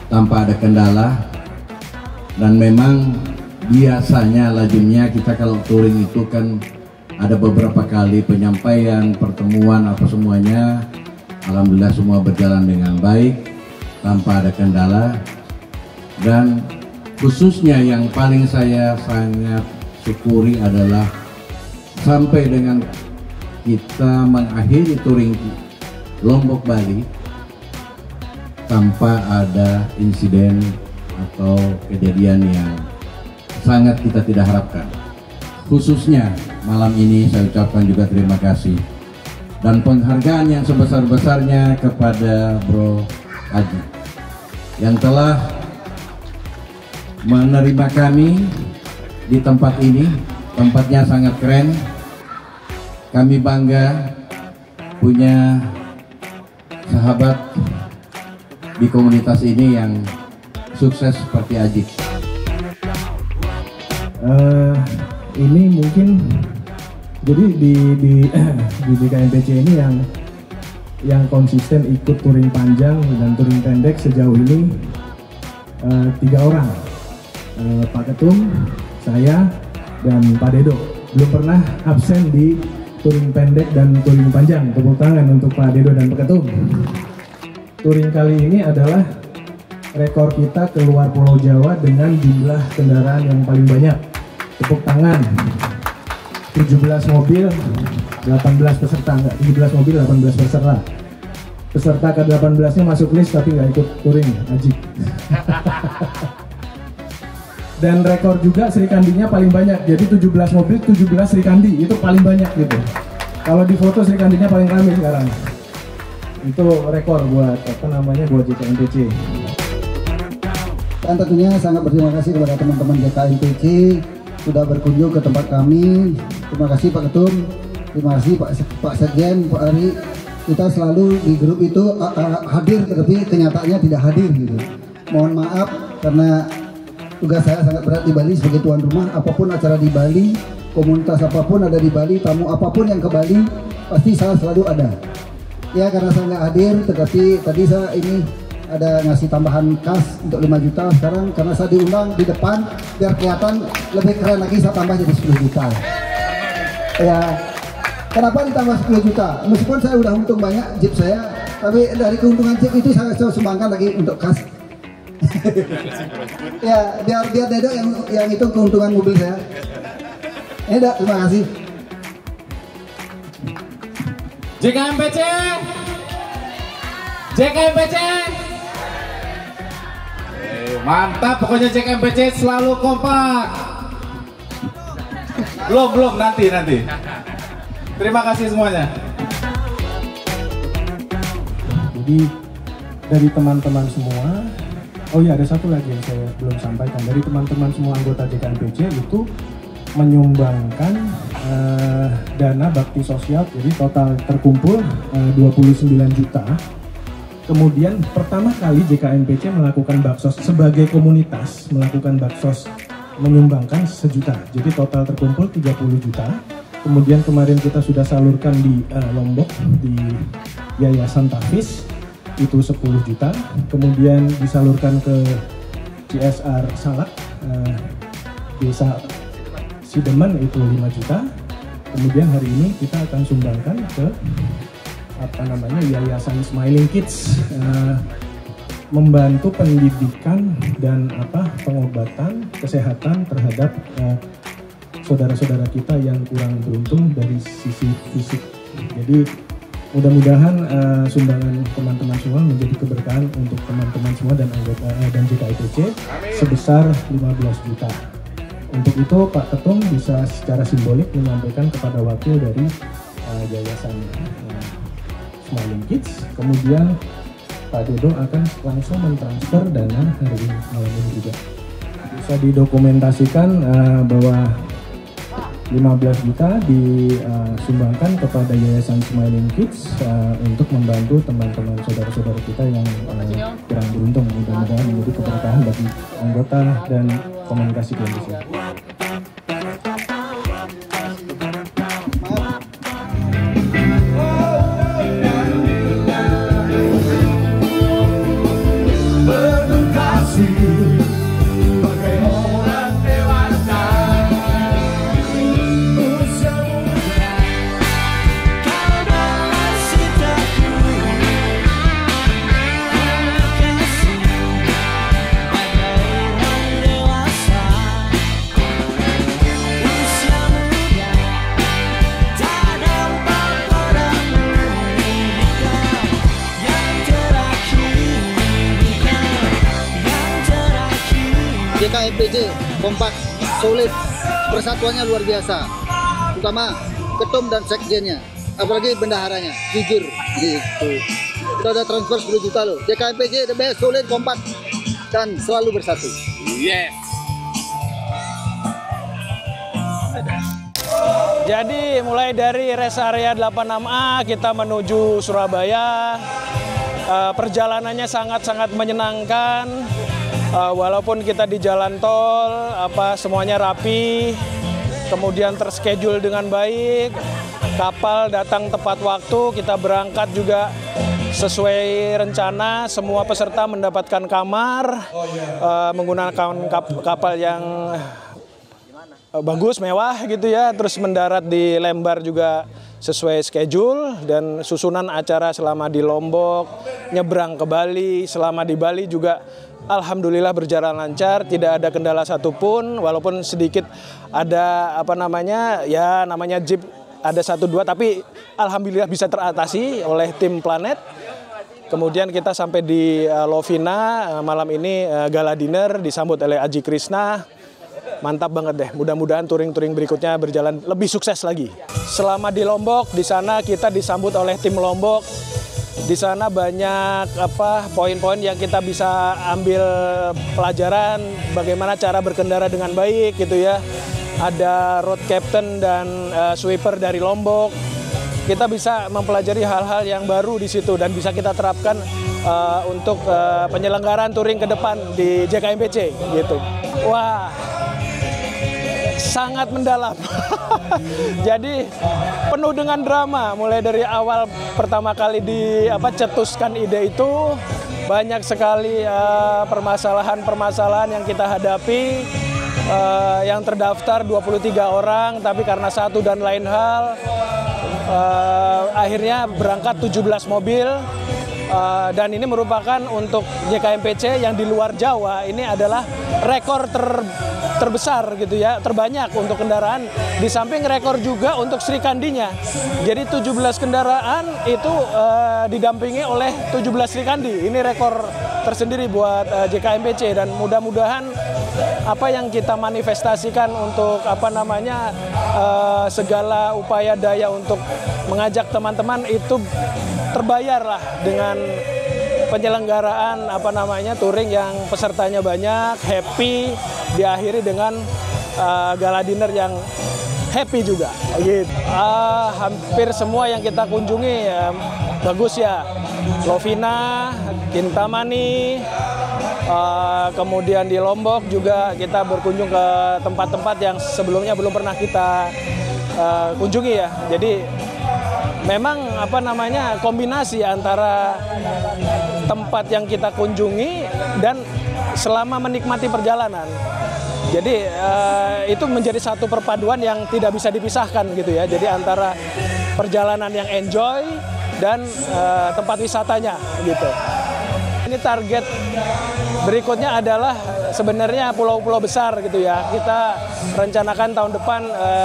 tanpa ada kendala. Dan memang biasanya lazimnya kita kalau touring itu kan ada beberapa kali penyampaian, pertemuan, apa semuanya. Alhamdulillah semua berjalan dengan baik tanpa ada kendala. Dan khususnya yang paling saya sangat syukuri adalah sampai dengan kita mengakhiri touring Lombok Bali tanpa ada insiden atau kejadian yang sangat kita tidak harapkan. Khususnya malam ini saya ucapkan juga terima kasih dan penghargaan yang sebesar-besarnya kepada Bro Haji yang telah menerima kami di tempat ini. Tempatnya sangat keren. Kami bangga punya sahabat di komunitas ini yang sukses seperti Ajik. Ini mungkin jadi di JKMPC ini yang konsisten ikut touring panjang dan touring pendek sejauh ini 3 orang, Pak Ketum, saya, dan Pak Dedo. Belum pernah absen di touring pendek dan touring panjang. Tepuk tangan untuk Pak Dedo dan Pak Ketum. Touring kali ini adalah rekor kita keluar Pulau Jawa dengan jumlah kendaraan yang paling banyak. Tepuk tangan. 17 mobil, 18 peserta, enggak, 17 mobil, 18 peserta. Peserta ke-18-nya masuk list tapi nggak ikut touring, Ajik. Dan rekor juga Sri Kandinya paling banyak, jadi 17 mobil, 17 Sri Kandi, itu paling banyak gitu. Kalau di foto Sri Kandinya paling ramai sekarang. Itu rekor buat buat JKMPC. Dan tentunya sangat berterima kasih kepada teman-teman JKMPC sudah berkunjung ke tempat kami. Terima kasih Pak Ketum, terima kasih Pak Sekjen, Pak Ari. Kita selalu di grup itu hadir, tetapi kenyataannya tidak hadir gitu. Mohon maaf karena tugas saya sangat berat di Bali sebagai tuan rumah. Apapun acara di Bali, komunitas apapun ada di Bali, tamu apapun yang ke Bali, pasti saya selalu ada. Ya karena saya nggak hadir, tetapi tadi saya ini ada ngasih tambahan kas untuk 5 juta. Sekarang karena saya diundang di depan, biar kelihatan lebih keren lagi, saya tambah jadi 10 juta. Ya, kenapa ditambah 10 juta? Meskipun saya udah untung banyak Jeep saya, tapi dari keuntungan Jeep itu saya sumbangkan lagi untuk kas. Ya, biar Dedo yang itu keuntungan mobil saya. Dah, terima kasih. JKMPC, JKMPC, mantap pokoknya JKMPC selalu kompak. Belum nanti. Terima kasih semuanya. Jadi dari teman-teman semua, oh iya ada satu lagi yang saya belum sampaikan, dari teman-teman semua anggota JKMPC itu menyumbangkan dana bakti sosial, jadi total terkumpul 29 juta. Kemudian pertama kali JKMPC melakukan baksos sebagai komunitas, melakukan baksos menyumbangkan 1 juta, jadi total terkumpul 30 juta. Kemudian kemarin kita sudah salurkan di Lombok di Yayasan Tafis itu 10 juta, kemudian disalurkan ke CSR Salak Desa Sidemen itu 5 juta. Kemudian hari ini kita akan sumbangkan ke Yayasan Smiling Kids, membantu pendidikan dan pengobatan kesehatan terhadap saudara-saudara kita yang kurang beruntung dari sisi fisik. Jadi mudah-mudahan sumbangan teman-teman semua menjadi keberkahan untuk teman-teman semua dan anggota dan JKIPC sebesar 15 juta. Untuk itu Pak Ketum bisa secara simbolik menyampaikan kepada wakil dari Yayasan Smiling Kids, kemudian Pak Dodo akan langsung mentransfer dana hari ini malam ini juga. Bisa didokumentasikan bahwa 15 juta disumbangkan kepada Yayasan Smiling Kids untuk membantu teman-teman saudara-saudara kita yang kurang beruntung. Mudah-mudahan menjadi keberkahan bagi anggota dan komunikasi Indonesia. JKMPC kompak, solid, persatuannya luar biasa, terutama ketum dan sekjennya, apalagi bendaharanya, jujur gitu. Kita ada transfer 10 juta loh. JKMPC the best, solid, kompak, dan selalu bersatu. Yes. Jadi mulai dari rest area 86A kita menuju Surabaya, perjalanannya sangat-sangat menyenangkan. Walaupun kita di jalan tol, semuanya rapi, kemudian terschedule dengan baik, kapal datang tepat waktu, kita berangkat juga sesuai rencana, semua peserta mendapatkan kamar, menggunakan kapal yang bagus, mewah gitu ya, terus mendarat di Lembar juga sesuai schedule, dan susunan acara selama di Lombok, nyebrang ke Bali, selama di Bali juga alhamdulillah berjalan lancar, tidak ada kendala satupun, walaupun sedikit ada namanya jeep ada 1-2, tapi alhamdulillah bisa teratasi oleh tim Planet. Kemudian kita sampai di Lovina, malam ini gala dinner disambut oleh Aji Krishna. Mantap banget deh, mudah-mudahan touring-touring berikutnya berjalan lebih sukses lagi. Selama di Lombok, di sana kita disambut oleh tim Lombok. Di sana banyak poin-poin yang kita bisa ambil pelajaran bagaimana cara berkendara dengan baik gitu ya. Ada road captain dan sweeper dari Lombok. Kita bisa mempelajari hal-hal yang baru di situ dan bisa kita terapkan untuk penyelenggaraan touring ke depan di JKMPC gitu. Wah, sangat mendalam. Jadi penuh dengan drama, mulai dari awal pertama kali cetuskan ide itu, banyak sekali permasalahan-permasalahan yang kita hadapi. Yang terdaftar 23 orang, tapi karena satu dan lain hal akhirnya berangkat 17 mobil. Dan ini merupakan untuk JKMPC yang di luar Jawa, ini adalah rekor terbesar gitu ya, terbanyak untuk kendaraan, di samping rekor juga untuk Sri Kandinya. Jadi 17 kendaraan itu didampingi oleh 17 Sri Kandi. Ini rekor tersendiri buat JKMPC, dan mudah-mudahan apa yang kita manifestasikan untuk segala upaya daya untuk mengajak teman-teman itu terbayarlah dengan penyelenggaraan touring yang pesertanya banyak, happy, diakhiri dengan gala dinner yang happy juga. Gitu. Hampir semua yang kita kunjungi bagus ya. Lovina, Kintamani, kemudian di Lombok juga kita berkunjung ke tempat-tempat yang sebelumnya belum pernah kita kunjungi ya. Jadi memang kombinasi antara tempat yang kita kunjungi dan selama menikmati perjalanan. Jadi itu menjadi satu perpaduan yang tidak bisa dipisahkan gitu ya. Jadi antara perjalanan yang enjoy dan tempat wisatanya gitu. Ini target berikutnya adalah sebenarnya pulau-pulau besar gitu ya. Kita rencanakan tahun depan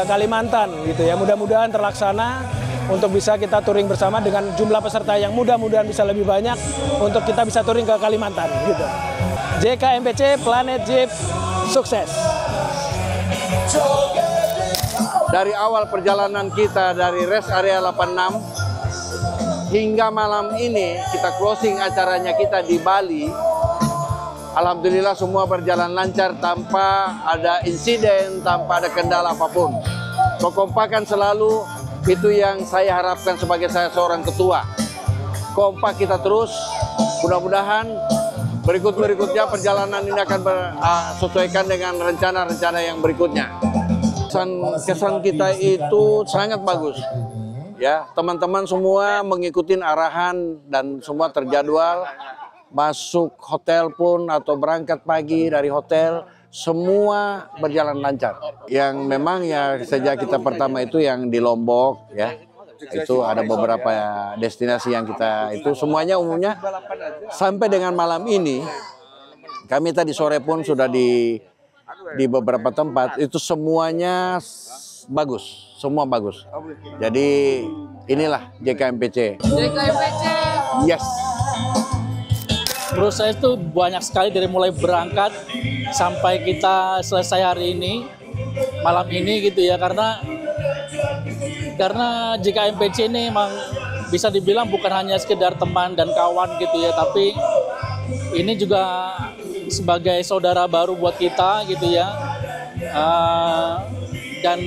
Kalimantan gitu ya. Mudah-mudahan terlaksana untuk bisa kita touring bersama dengan jumlah peserta yang mudah-mudahan bisa lebih banyak untuk kita bisa touring ke Kalimantan gitu. JKMPC Planet Jeep sukses. Dari awal perjalanan kita dari rest area 86 hingga malam ini kita closing acaranya kita di Bali. Alhamdulillah semua berjalan lancar tanpa ada insiden, tanpa ada kendala apapun. Kekompakan selalu itu yang saya harapkan sebagai saya seorang ketua. Kompak kita terus, mudah-mudahan berikutnya perjalanan ini akan sesuaikan dengan rencana-rencana yang berikutnya. Kesan kita itu sangat bagus. Ya, teman-teman semua mengikuti arahan dan semua terjadwal. Masuk hotel pun atau berangkat pagi dari hotel, semua berjalan lancar. Yang memang ya sejak kita pertama itu yang di Lombok ya, itu ada beberapa destinasi yang kita itu semuanya umumnya sampai dengan malam ini. Kami tadi sore pun sudah di beberapa tempat itu semuanya bagus, semua bagus. Jadi inilah JKMPC. JKMPC. Yes. Menurut saya itu banyak sekali dari mulai berangkat sampai kita selesai hari ini, malam ini gitu ya, karena JKMPC ini memang bisa dibilang bukan hanya sekedar teman dan kawan gitu ya, tapi ini juga sebagai saudara baru buat kita gitu ya, dan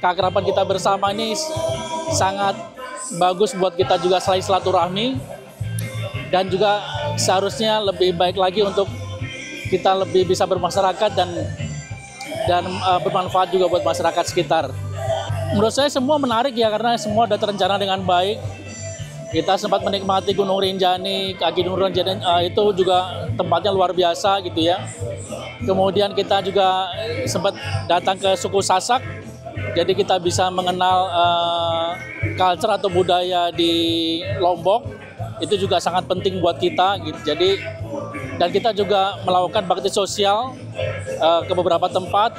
keakraban kita bersama ini sangat bagus buat kita juga saling silaturahmi. Dan juga seharusnya lebih baik lagi untuk kita lebih bisa bermasyarakat dan bermanfaat juga buat masyarakat sekitar. Menurut saya semua menarik ya, karena semua sudah terencana dengan baik. Kita sempat menikmati Gunung Rinjani, kaki Gunung Rinjani itu juga tempatnya luar biasa gitu ya. Kemudian kita juga sempat datang ke suku Sasak, jadi kita bisa mengenal culture atau budaya di Lombok. Itu juga sangat penting buat kita gitu. Jadi dan kita juga melakukan bakti sosial ke beberapa tempat.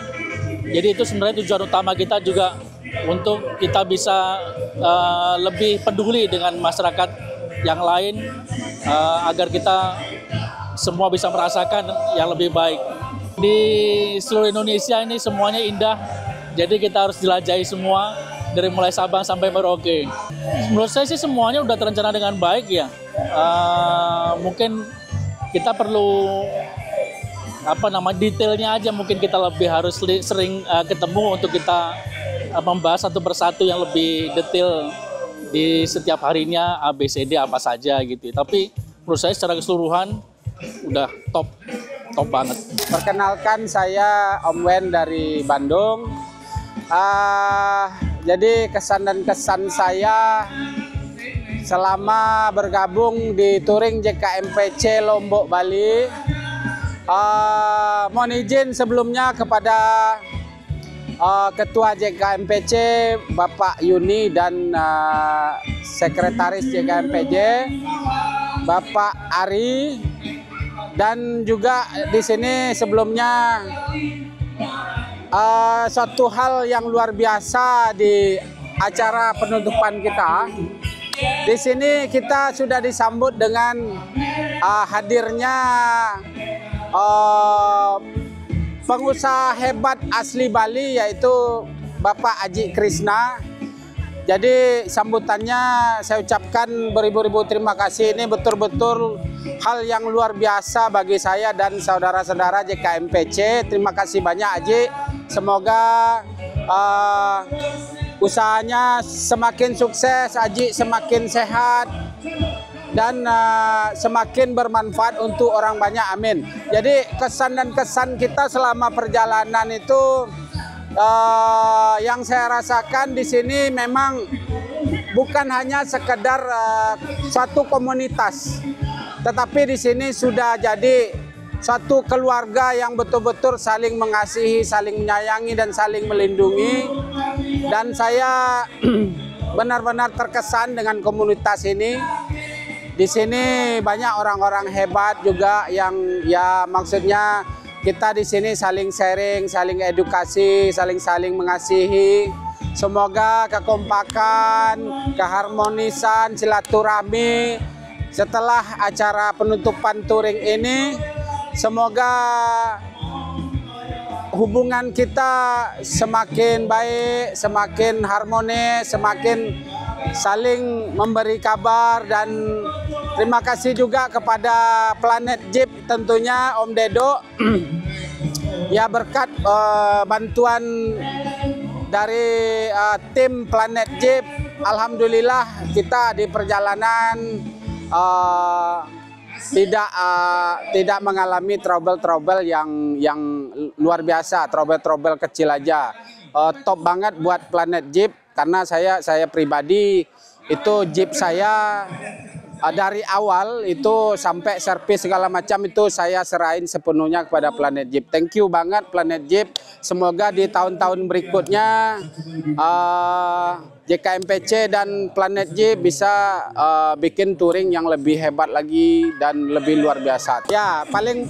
Jadi itu sebenarnya tujuan utama kita juga untuk kita bisa lebih peduli dengan masyarakat yang lain agar kita semua bisa merasakan yang lebih baik. Di seluruh Indonesia ini semuanya indah. Jadi kita harus jelajahi semua dari mulai Sabang sampai Merauke. Menurut saya sih semuanya udah terencana dengan baik ya. Mungkin kita perlu detailnya aja, mungkin kita lebih harus sering ketemu untuk kita membahas satu persatu yang lebih detail di setiap harinya ABCD apa saja gitu. Tapi menurut saya secara keseluruhan udah top banget. Perkenalkan saya Om Wen dari Bandung. Jadi kesan dan kesan saya selama bergabung di touring JKMPC Lombok Bali, mohon izin sebelumnya kepada Ketua JKMPC Bapak Yuni dan Sekretaris JKMPC Bapak Ari, dan juga di sini sebelumnya suatu hal yang luar biasa di acara penutupan kita. Di sini kita sudah disambut dengan hadirnya pengusaha hebat asli Bali, yaitu Bapak Aji Krishna. Jadi sambutannya saya ucapkan beribu-ribu terima kasih. Ini betul-betul hal yang luar biasa bagi saya dan saudara-saudara JKMPC. Terima kasih banyak Aji. Semoga usahanya semakin sukses, Aji semakin sehat, dan semakin bermanfaat untuk orang banyak. Amin. Jadi kesan dan kesan kita selama perjalanan itu yang saya rasakan di sini memang bukan hanya sekedar suatu komunitas, tetapi di sini sudah jadi satu keluarga yang betul-betul saling mengasihi, saling menyayangi, dan saling melindungi. Dan saya benar-benar terkesan dengan komunitas ini. Di sini banyak orang-orang hebat juga yang ya maksudnya kita di sini saling sharing, saling edukasi, saling mengasihi. Semoga kekompakan, keharmonisan, silaturahmi setelah acara penutupan touring ini, semoga hubungan kita semakin baik, semakin harmonis, semakin saling memberi kabar. Dan terima kasih juga kepada Planet Jeep tentunya Om Dedo. Ya berkat bantuan dari tim Planet Jeep, alhamdulillah kita di perjalanan tidak mengalami trouble yang luar biasa, trouble kecil aja. Top banget buat Planet Jeep, karena saya pribadi itu Jeep saya dari awal itu sampai servis segala macam itu saya serahin sepenuhnya kepada Planet Jeep. Thank you banget Planet Jeep. Semoga di tahun-tahun berikutnya JKMPC dan Planet Jeep bisa bikin touring yang lebih hebat lagi dan lebih luar biasa. Ya, paling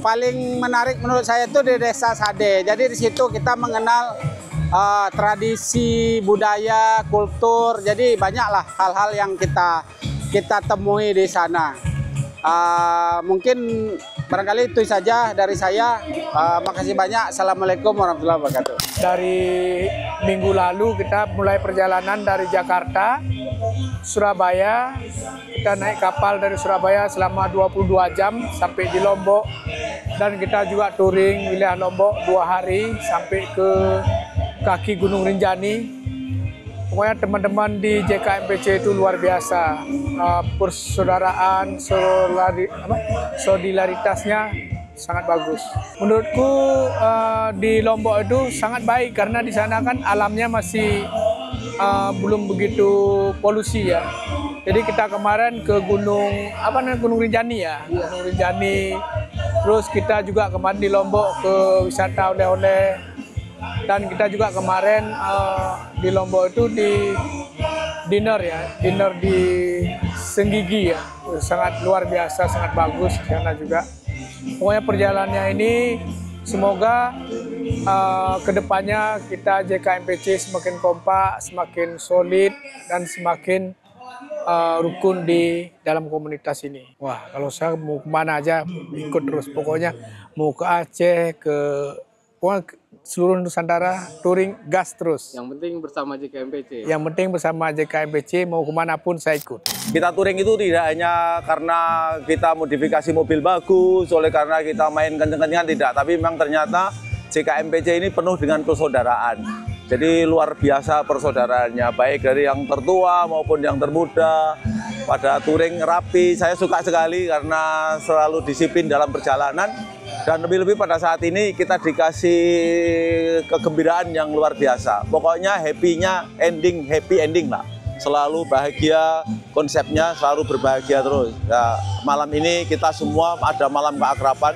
menarik menurut saya itu di Desa Sade. Jadi di situ kita mengenal tradisi, budaya, kultur. Jadi banyaklah hal-hal yang kita temui di sana. Mungkin barangkali itu saja dari saya. Makasih banyak. Assalamualaikum warahmatullahi wabarakatuh. Dari minggu lalu kita mulai perjalanan dari Jakarta, Surabaya. Kita naik kapal dari Surabaya selama 22 jam sampai di Lombok. Dan kita juga touring wilayah Lombok 2 hari sampai ke kaki Gunung Rinjani. Pokoknya teman-teman di JKMPC itu luar biasa. Persaudaraan, solidaritasnya sangat bagus. Menurutku di Lombok itu sangat baik karena di sana kan alamnya masih belum begitu polusi ya. Jadi kita kemarin ke Gunung Rinjani ya, Gunung Rinjani. Terus kita juga kemarin di Lombok ke wisata oleh-oleh. Dan kita juga kemarin di Lombok itu di dinner di Senggigi ya, sangat luar biasa, sangat bagus karena juga. Pokoknya perjalanannya ini semoga kedepannya kita JKMPC semakin kompak, semakin solid dan semakin rukun di dalam komunitas ini. Wah, kalau saya mau kemana aja ikut terus, pokoknya mau ke Aceh, ke seluruh Nusantara touring gas terus. Yang penting bersama JKMPC. Yang penting bersama JKMPC, mau kemanapun saya ikut. Kita touring itu tidak hanya karena kita modifikasi mobil bagus, oleh karena kita main kenceng-kencengan, tidak. Tapi memang ternyata JKMPC ini penuh dengan persaudaraan. Jadi luar biasa persaudaraannya, baik dari yang tertua maupun yang termuda. Pada touring rapi, saya suka sekali karena selalu disiplin dalam perjalanan. Dan lebih-lebih pada saat ini kita dikasih kegembiraan yang luar biasa. Pokoknya happy ending lah. Selalu bahagia, konsepnya selalu berbahagia terus. Nah, malam ini kita semua ada malam keakraban.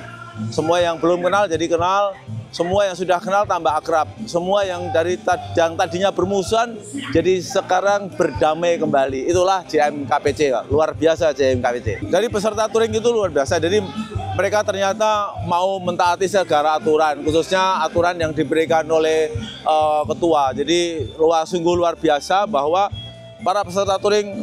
Semua yang belum kenal jadi kenal. Semua yang sudah kenal tambah akrab. Semua yang tadinya bermusuhan jadi sekarang berdamai kembali. Itulah JKMPC, luar biasa JKMPC. Dari peserta touring itu luar biasa. Jadi mereka ternyata mau mentaati segala aturan, khususnya aturan yang diberikan oleh ketua. Jadi sungguh luar biasa bahwa para peserta touring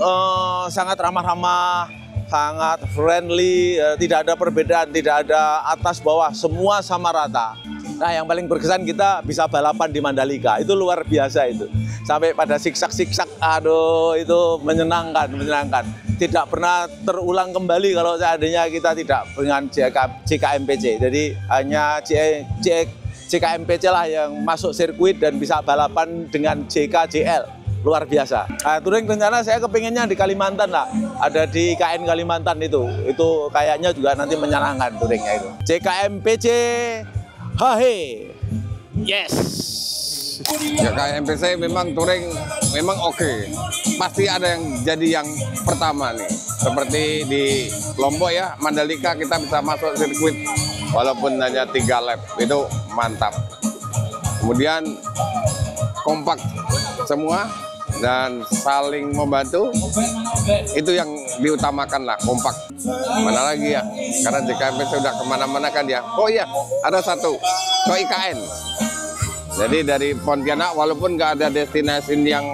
sangat ramah-ramah, sangat friendly, tidak ada perbedaan, tidak ada atas bawah, semua sama rata. Nah, yang paling berkesan kita bisa balapan di Mandalika, itu luar biasa itu. Sampai pada siksak-siksak, aduh itu menyenangkan. Tidak pernah terulang kembali kalau seandainya kita tidak dengan JKMPC. Jadi hanya JKMPC lah yang masuk sirkuit dan bisa balapan dengan JKJL. Luar biasa. Nah, touring rencana saya kepinginnya di Kalimantan lah. Ada di KN Kalimantan itu. Itu kayaknya juga nanti menyenangkan touringnya itu. JKMPC, hahe. Yes. JKMPC memang touring memang oke. Pasti ada yang jadi yang pertama nih. Seperti di Lombok ya, Mandalika kita bisa masuk sirkuit walaupun hanya 3 lap. Itu mantap. Kemudian kompak semua, dan saling membantu, itu yang diutamakan lah, kompak. Mana lagi ya, karena JKMPC sudah kemana-mana kan ya. Oh iya, ada satu, ke IKN. Jadi dari Pontianak walaupun nggak ada destinasi yang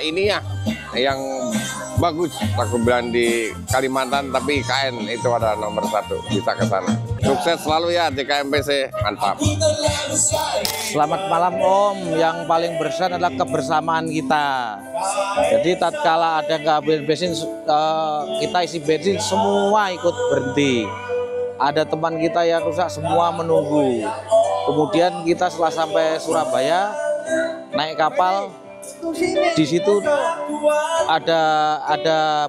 ini ya, yang bagus aku bilang di Kalimantan, tapi IKN itu adalah nomor 1, bisa ke sana. Sukses selalu ya JKMPC, mantap. Selamat malam Om, yang paling berkesan adalah kebersamaan kita. Jadi tatkala ada kehabisan bensin, kita isi bensin semua ikut berhenti. Ada teman kita yang rusak semua menunggu. Kemudian kita setelah sampai Surabaya naik kapal. Di situ ada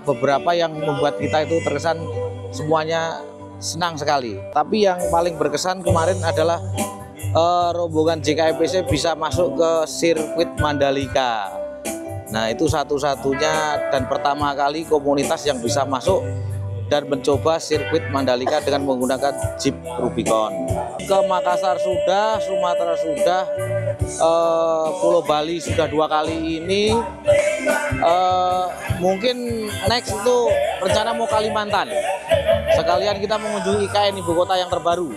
beberapa yang membuat kita itu terkesan semuanya senang sekali. Tapi yang paling berkesan kemarin adalah rombongan JKMPC bisa masuk ke sirkuit Mandalika. Nah itu satu-satunya dan pertama kali komunitas yang bisa masuk dan mencoba sirkuit Mandalika dengan menggunakan Jeep Rubicon. Ke Makassar sudah, Sumatera sudah, Pulau Bali sudah 2 kali ini. Mungkin next itu rencana mau Kalimantan. Sekalian kita mengunjungi IKN, ibu kota yang terbaru,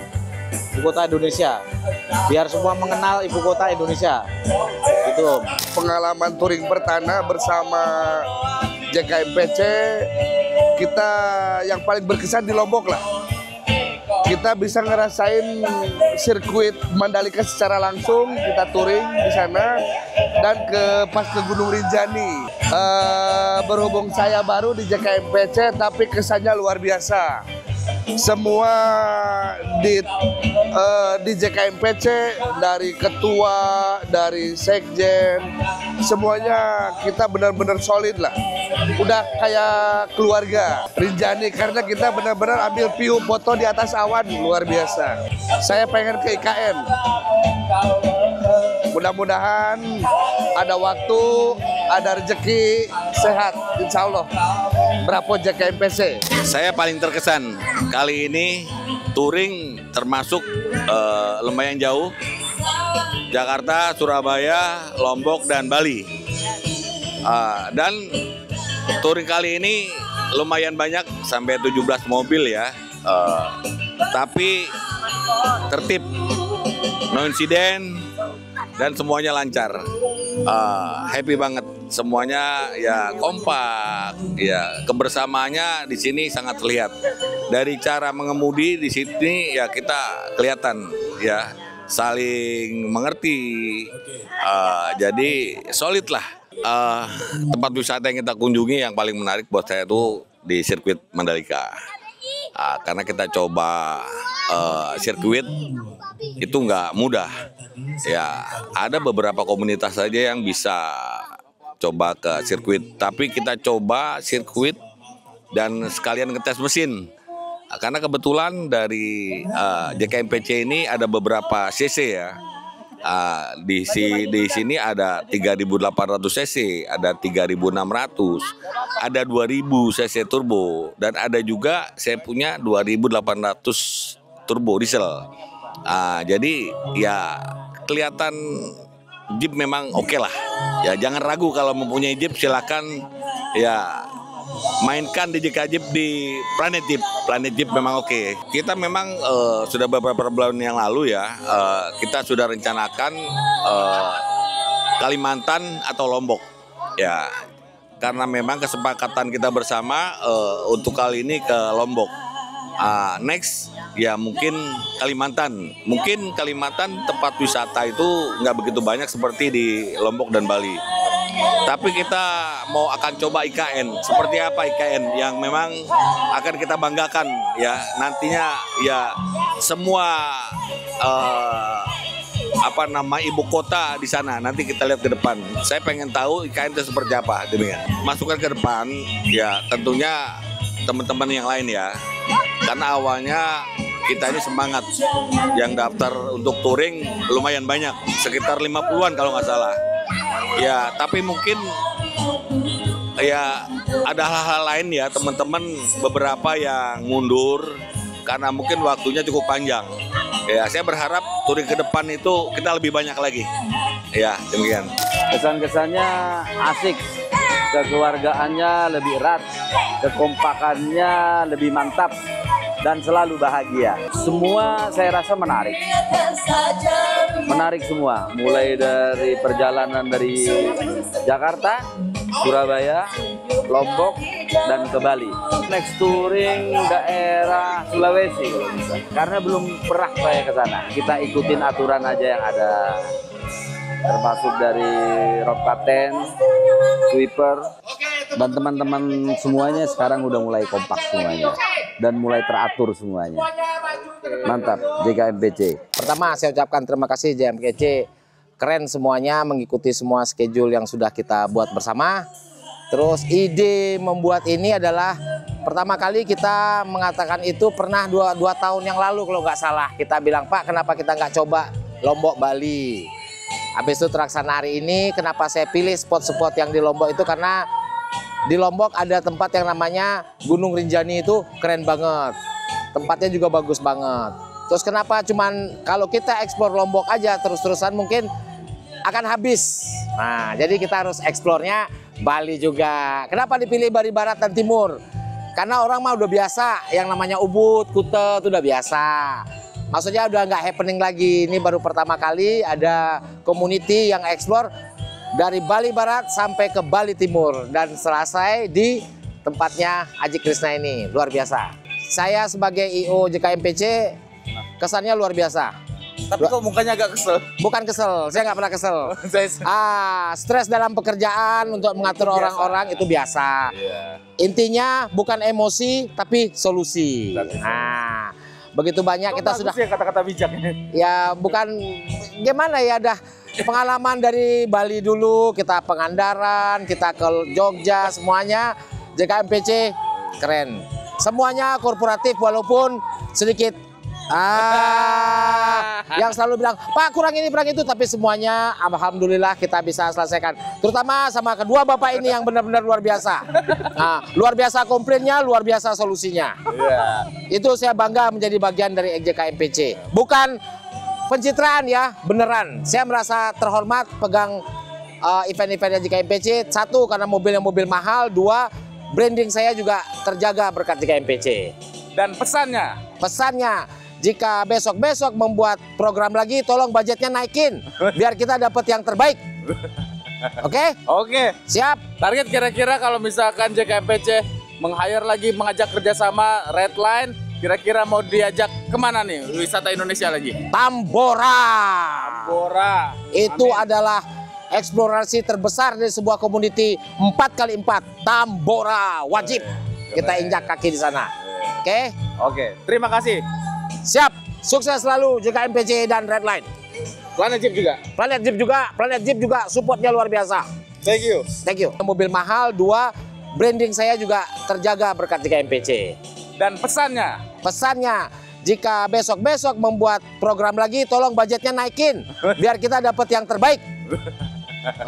ibu kota Indonesia. Biar semua mengenal ibu kota Indonesia. Itu pengalaman touring pertama bersama JKMPC. Kita yang paling berkesan di Lombok lah. Kita bisa ngerasain sirkuit Mandalika secara langsung, kita touring di sana dan pas ke Gunung Rinjani. Berhubung saya baru di JKMPC, tapi kesannya luar biasa. Semua di JKMPC, dari ketua, dari sekjen, semuanya kita benar-benar solid lah. Udah kayak keluarga Rinjani, karena kita benar-benar ambil view foto di atas awan luar biasa. Saya pengen ke IKN. Mudah-mudahan ada waktu, ada rezeki, sehat, insya Allah. Bravo JKMPC. Saya paling terkesan kali ini touring termasuk lumayan jauh. Jakarta, Surabaya, Lombok, dan Bali. Dan touring kali ini lumayan banyak, sampai 17 mobil ya. Tapi tertib, no insiden, dan semuanya lancar. Happy banget, semuanya ya kompak, ya kebersamaannya di sini sangat terlihat. Dari cara mengemudi di sini ya kita kelihatan ya saling mengerti. Jadi solid lah. Tempat wisata yang kita kunjungi yang paling menarik buat saya itu di sirkuit Mandalika. Karena kita coba sirkuit itu nggak mudah. Ya, ada beberapa komunitas saja yang bisa coba ke sirkuit. Tapi kita coba sirkuit dan sekalian ngetes mesin. Karena kebetulan dari JKMPC ini ada beberapa cc ya. Di sini ada 3.800 cc, ada 3.600, ada 2.000 cc turbo, dan ada juga saya punya 2.800 turbo diesel. Jadi ya kelihatan Jeep memang oke lah. Ya jangan ragu kalau mempunyai Jeep, silakan ya mainkan di JK Jeep di Planet Jeep. Planet Jeep memang oke. Kita memang sudah beberapa bulan yang lalu ya, kita sudah rencanakan Kalimantan atau Lombok. Ya, karena memang kesepakatan kita bersama untuk kali ini ke Lombok. Next ya mungkin Kalimantan. Mungkin Kalimantan tempat wisata itu nggak begitu banyak seperti di Lombok dan Bali. Tapi kita akan coba IKN. Seperti apa IKN yang memang akan kita banggakan ya nantinya ya semua ibu kota di sana. Nanti kita lihat ke depan. Saya pengen tahu IKN itu seperti apa demikian. Masukan ke depan ya tentunya teman-teman yang lain ya. Karena awalnya kita ini semangat, yang daftar untuk touring lumayan banyak, sekitar 50-an kalau nggak salah. Ya, tapi mungkin ya ada hal-hal lain ya teman-teman, beberapa yang mundur karena mungkin waktunya cukup panjang. Ya, saya berharap touring ke depan itu kita lebih banyak lagi. Ya, demikian. Kesan-kesannya asik, kekeluargaannya lebih erat, kekompakannya lebih mantap, dan selalu bahagia. Semua saya rasa menarik. Menarik semua, mulai dari perjalanan dari Jakarta, Surabaya, Lombok, dan ke Bali. Next touring daerah Sulawesi kalau bisa. Karena belum pernah saya ke sana. Kita ikutin aturan aja yang ada. Termasuk dari road captain, sweeper, dan teman-teman semuanya sekarang udah mulai kompak semuanya. Dan mulai teratur semuanya. Mantap, JKMPC. Pertama saya ucapkan terima kasih JKMPC. Keren semuanya, mengikuti semua schedule yang sudah kita buat bersama. Terus ide membuat ini adalah pertama kali kita mengatakan itu pernah dua tahun yang lalu kalau nggak salah. Kita bilang, Pak, kenapa kita nggak coba Lombok, Bali? Habis itu terlaksana hari ini. Kenapa saya pilih spot-spot yang di Lombok itu? Karena di Lombok ada tempat yang namanya Gunung Rinjani, itu keren banget. Tempatnya juga bagus banget. Terus kenapa cuman kalau kita eksplor Lombok aja terus-terusan mungkin akan habis. Nah, jadi kita harus eksplornya Bali juga. Kenapa dipilih Bali Barat dan Timur? Karena orang mah udah biasa yang namanya Ubud, Kuta itu udah biasa. Maksudnya udah nggak happening lagi. Ini baru pertama kali ada community yang eksplor dari Bali Barat sampai ke Bali Timur dan selesai di tempatnya Aji Krishna ini. Luar biasa. Saya sebagai IO JKMPC kesannya luar biasa. Tapi kok mukanya agak kesel? Bukan kesel, saya nggak pernah kesel. Stres dalam pekerjaan untuk mengatur orang-orang itu biasa. Intinya bukan emosi tapi solusi. Nah, begitu banyak kita sudah kata-kata bijak ini. Ya bukan gimana ya, dah pengalaman dari Bali dulu, kita Pangandaran, kita ke Jogja, semuanya JKMPC keren. Semuanya korporatif walaupun sedikit yang selalu bilang, Pak kurang ini kurang itu, tapi semuanya alhamdulillah kita bisa selesaikan. Terutama sama kedua bapak ini yang benar-benar luar biasa. Luar biasa komplainnya, luar biasa solusinya. Itu saya bangga menjadi bagian dari JKMPC. Bukan pencitraan ya, beneran. Saya merasa terhormat pegang event-eventnya JKMPC. Satu, karena mobilnya mobil mahal. Dua, branding saya juga terjaga berkat JKMPC. Dan pesannya? Pesannya, jika besok-besok membuat program lagi, tolong budgetnya naikin. Biar kita dapat yang terbaik. Oke? Oke. Siap. Target kira-kira kalau misalkan JKMPC meng-hire lagi, mengajak kerjasama Redline, kira-kira mau diajak kemana nih wisata Indonesia lagi? Tambora. Tambora. Itu adalah eksplorasi terbesar dari sebuah community 4x4. Tambora. Wajib kita injak kaki di sana. Oke? Oke. Terima kasih. Siap, sukses selalu JKMPC dan Redline. Planet Jeep juga? Planet Jeep juga supportnya luar biasa. Thank you. Thank you. Mobil mahal, dua, branding saya juga terjaga berkat JKMPC. Dan pesannya? Pesannya, jika besok-besok membuat program lagi, tolong budgetnya naikin. Biar kita dapat yang terbaik.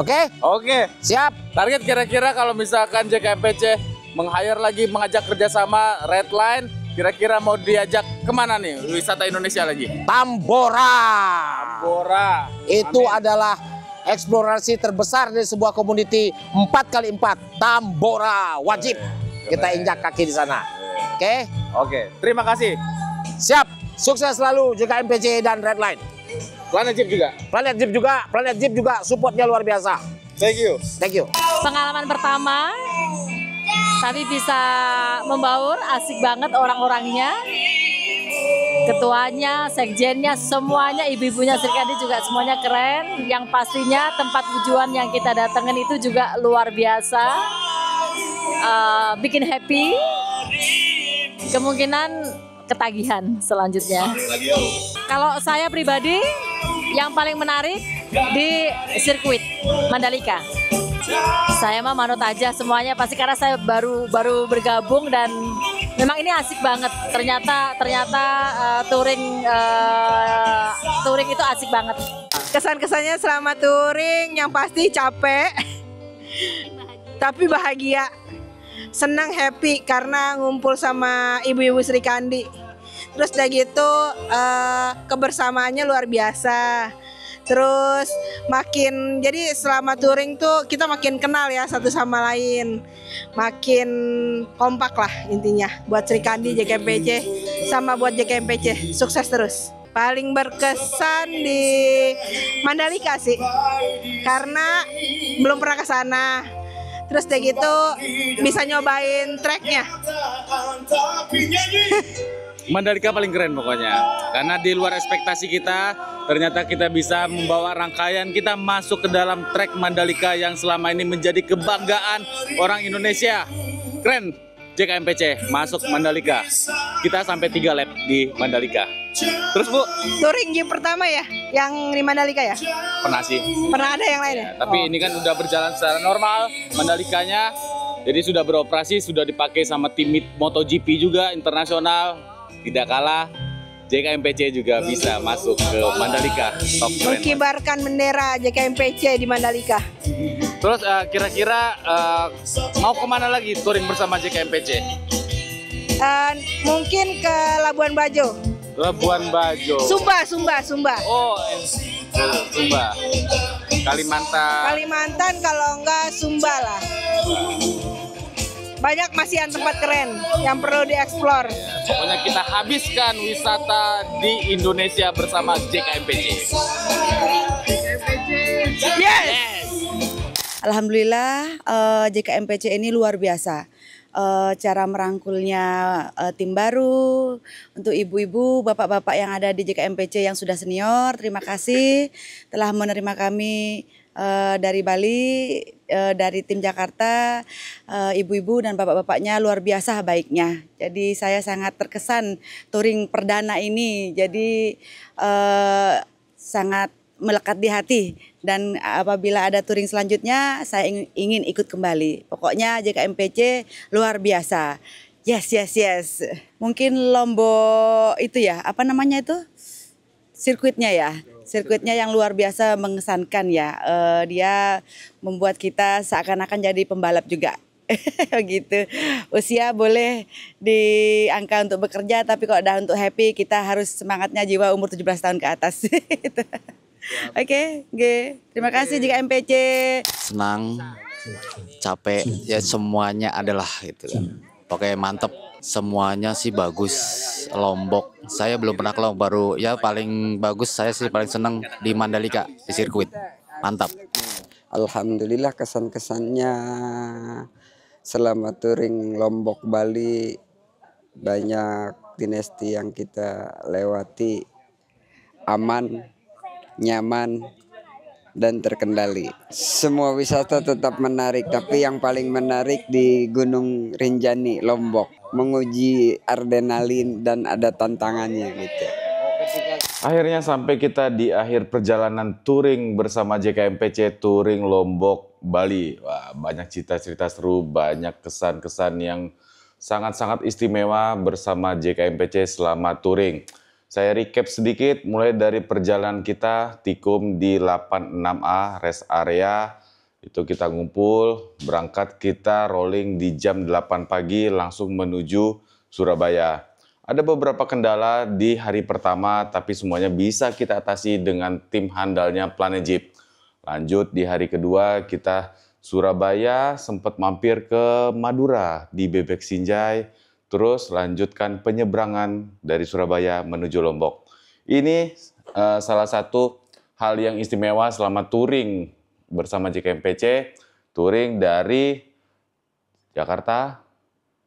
Oke? Oke. Siap. Target kira-kira kalau misalkan JKMPC meng-hire lagi, mengajak kerjasama Redline, kira-kira mau diajak kemana nih wisata Indonesia lagi? Tambora. Tambora. Itu adalah eksplorasi terbesar dari sebuah community 4x4. Tambora. Wajib kita injak kaki di sana. Oke? Oke. Terima kasih. Siap. Sukses selalu JKMPC dan Redline. Planet Jeep juga? Planet Jeep juga supportnya luar biasa. Thank you. Thank you. Pengalaman pertama, tapi bisa membaur, asik banget orang-orangnya, ketuanya, sekjennya, semuanya, ibu-ibunya Srikandi juga semuanya keren. Yang pastinya tempat tujuan yang kita datangin itu juga luar biasa, bikin happy, kemungkinan ketagihan selanjutnya. Kalau saya pribadi, yang paling menarik di sirkuit Mandalika. Saya mah manut aja semuanya pasti karena saya baru bergabung dan memang ini asik banget. Ternyata touring itu asik banget. Kesan-kesannya selama touring yang pasti capek, tapi bahagia, senang, happy karena ngumpul sama ibu-ibu Srikandi. Terus udah gitu kebersamaannya luar biasa. Terus makin, jadi selama touring tuh kita makin kenal ya satu sama lain, makin kompak lah intinya buat Sri Kandi, JKMPC, sama buat JKMPC, sukses terus. Paling berkesan di Mandalika sih, karena belum pernah ke sana. Terus kayak gitu bisa nyobain treknya. Mandalika paling keren pokoknya, karena di luar ekspektasi kita, ternyata kita bisa membawa rangkaian kita masuk ke dalam trek Mandalika yang selama ini menjadi kebanggaan orang Indonesia. Keren, JKMPC masuk Mandalika. Kita sampai 3 lap di Mandalika. Terus Bu? Touring Jeep pertama ya, yang di Mandalika ya? Pernah sih. Pernah ada yang lain ya? Tapi ini kan udah berjalan secara normal Mandalikanya, jadi sudah beroperasi, sudah dipakai sama tim MotoGP juga internasional. Tidak kalah, JKMPC juga bisa masuk ke Mandalika. Top keren. Mengibarkan bendera JKMPC di Mandalika. Terus kira-kira mau kemana lagi touring bersama JKMPC? Mungkin ke Labuan Bajo. Labuan Bajo. Sumba. Oh, Sumba. Kalimantan kalau enggak Sumba lah. Banyak masih yang tempat keren yang perlu dieksplor. Pokoknya kita habiskan wisata di Indonesia bersama JKMPC. Yes. Alhamdulillah JKMPC ini luar biasa. Cara merangkulnya tim baru, untuk ibu-ibu, bapak-bapak yang ada di JKMPC yang sudah senior, terima kasih telah menerima kami dari Bali, dari tim Jakarta, ibu-ibu dan bapak-bapaknya luar biasa baiknya. Jadi saya sangat terkesan touring perdana ini, jadi sangat melekat di hati. Dan apabila ada touring selanjutnya, saya ingin ikut kembali. Pokoknya JKMPC luar biasa. Yes. Mungkin Lombok itu ya, apa namanya itu? Sirkuitnya ya. Sirkuitnya yang luar biasa mengesankan ya. Dia membuat kita seakan-akan jadi pembalap juga. Gitu. Usia boleh diangka untuk bekerja, tapi kalau udah untuk happy kita harus semangatnya jiwa umur 17 tahun ke atas. Oke. Terima kasih JKMPC. Senang, capek, ya semuanya adalah gitu kan. Oke, mantep. Semuanya sih bagus. Lombok, saya belum pernah ke Lombok, baru ya paling bagus saya sih paling senang di Mandalika, di sirkuit. Mantap. Alhamdulillah kesan-kesannya selama touring Lombok Bali, banyak dinasti yang kita lewati, aman, nyaman, dan terkendali. Semua wisata tetap menarik, tapi yang paling menarik di Gunung Rinjani, Lombok. Menguji adrenalin dan ada tantangannya gitu. Akhirnya sampai kita di akhir perjalanan touring bersama JKMPC touring Lombok, Bali. Wah, banyak cerita-cerita seru, banyak kesan-kesan yang sangat-sangat istimewa bersama JKMPC selama touring. Saya recap sedikit, mulai dari perjalanan kita tikum di 86A rest area, itu kita ngumpul, berangkat kita rolling di jam 8 pagi langsung menuju Surabaya. Ada beberapa kendala di hari pertama, tapi semuanya bisa kita atasi dengan tim handalnya Planet Jeep. Lanjut di hari kedua kita Surabaya, sempat mampir ke Madura di Bebek Sinjai, terus lanjutkan penyeberangan dari Surabaya menuju Lombok. Ini salah satu hal yang istimewa selama touring bersama JKMPC, touring dari Jakarta,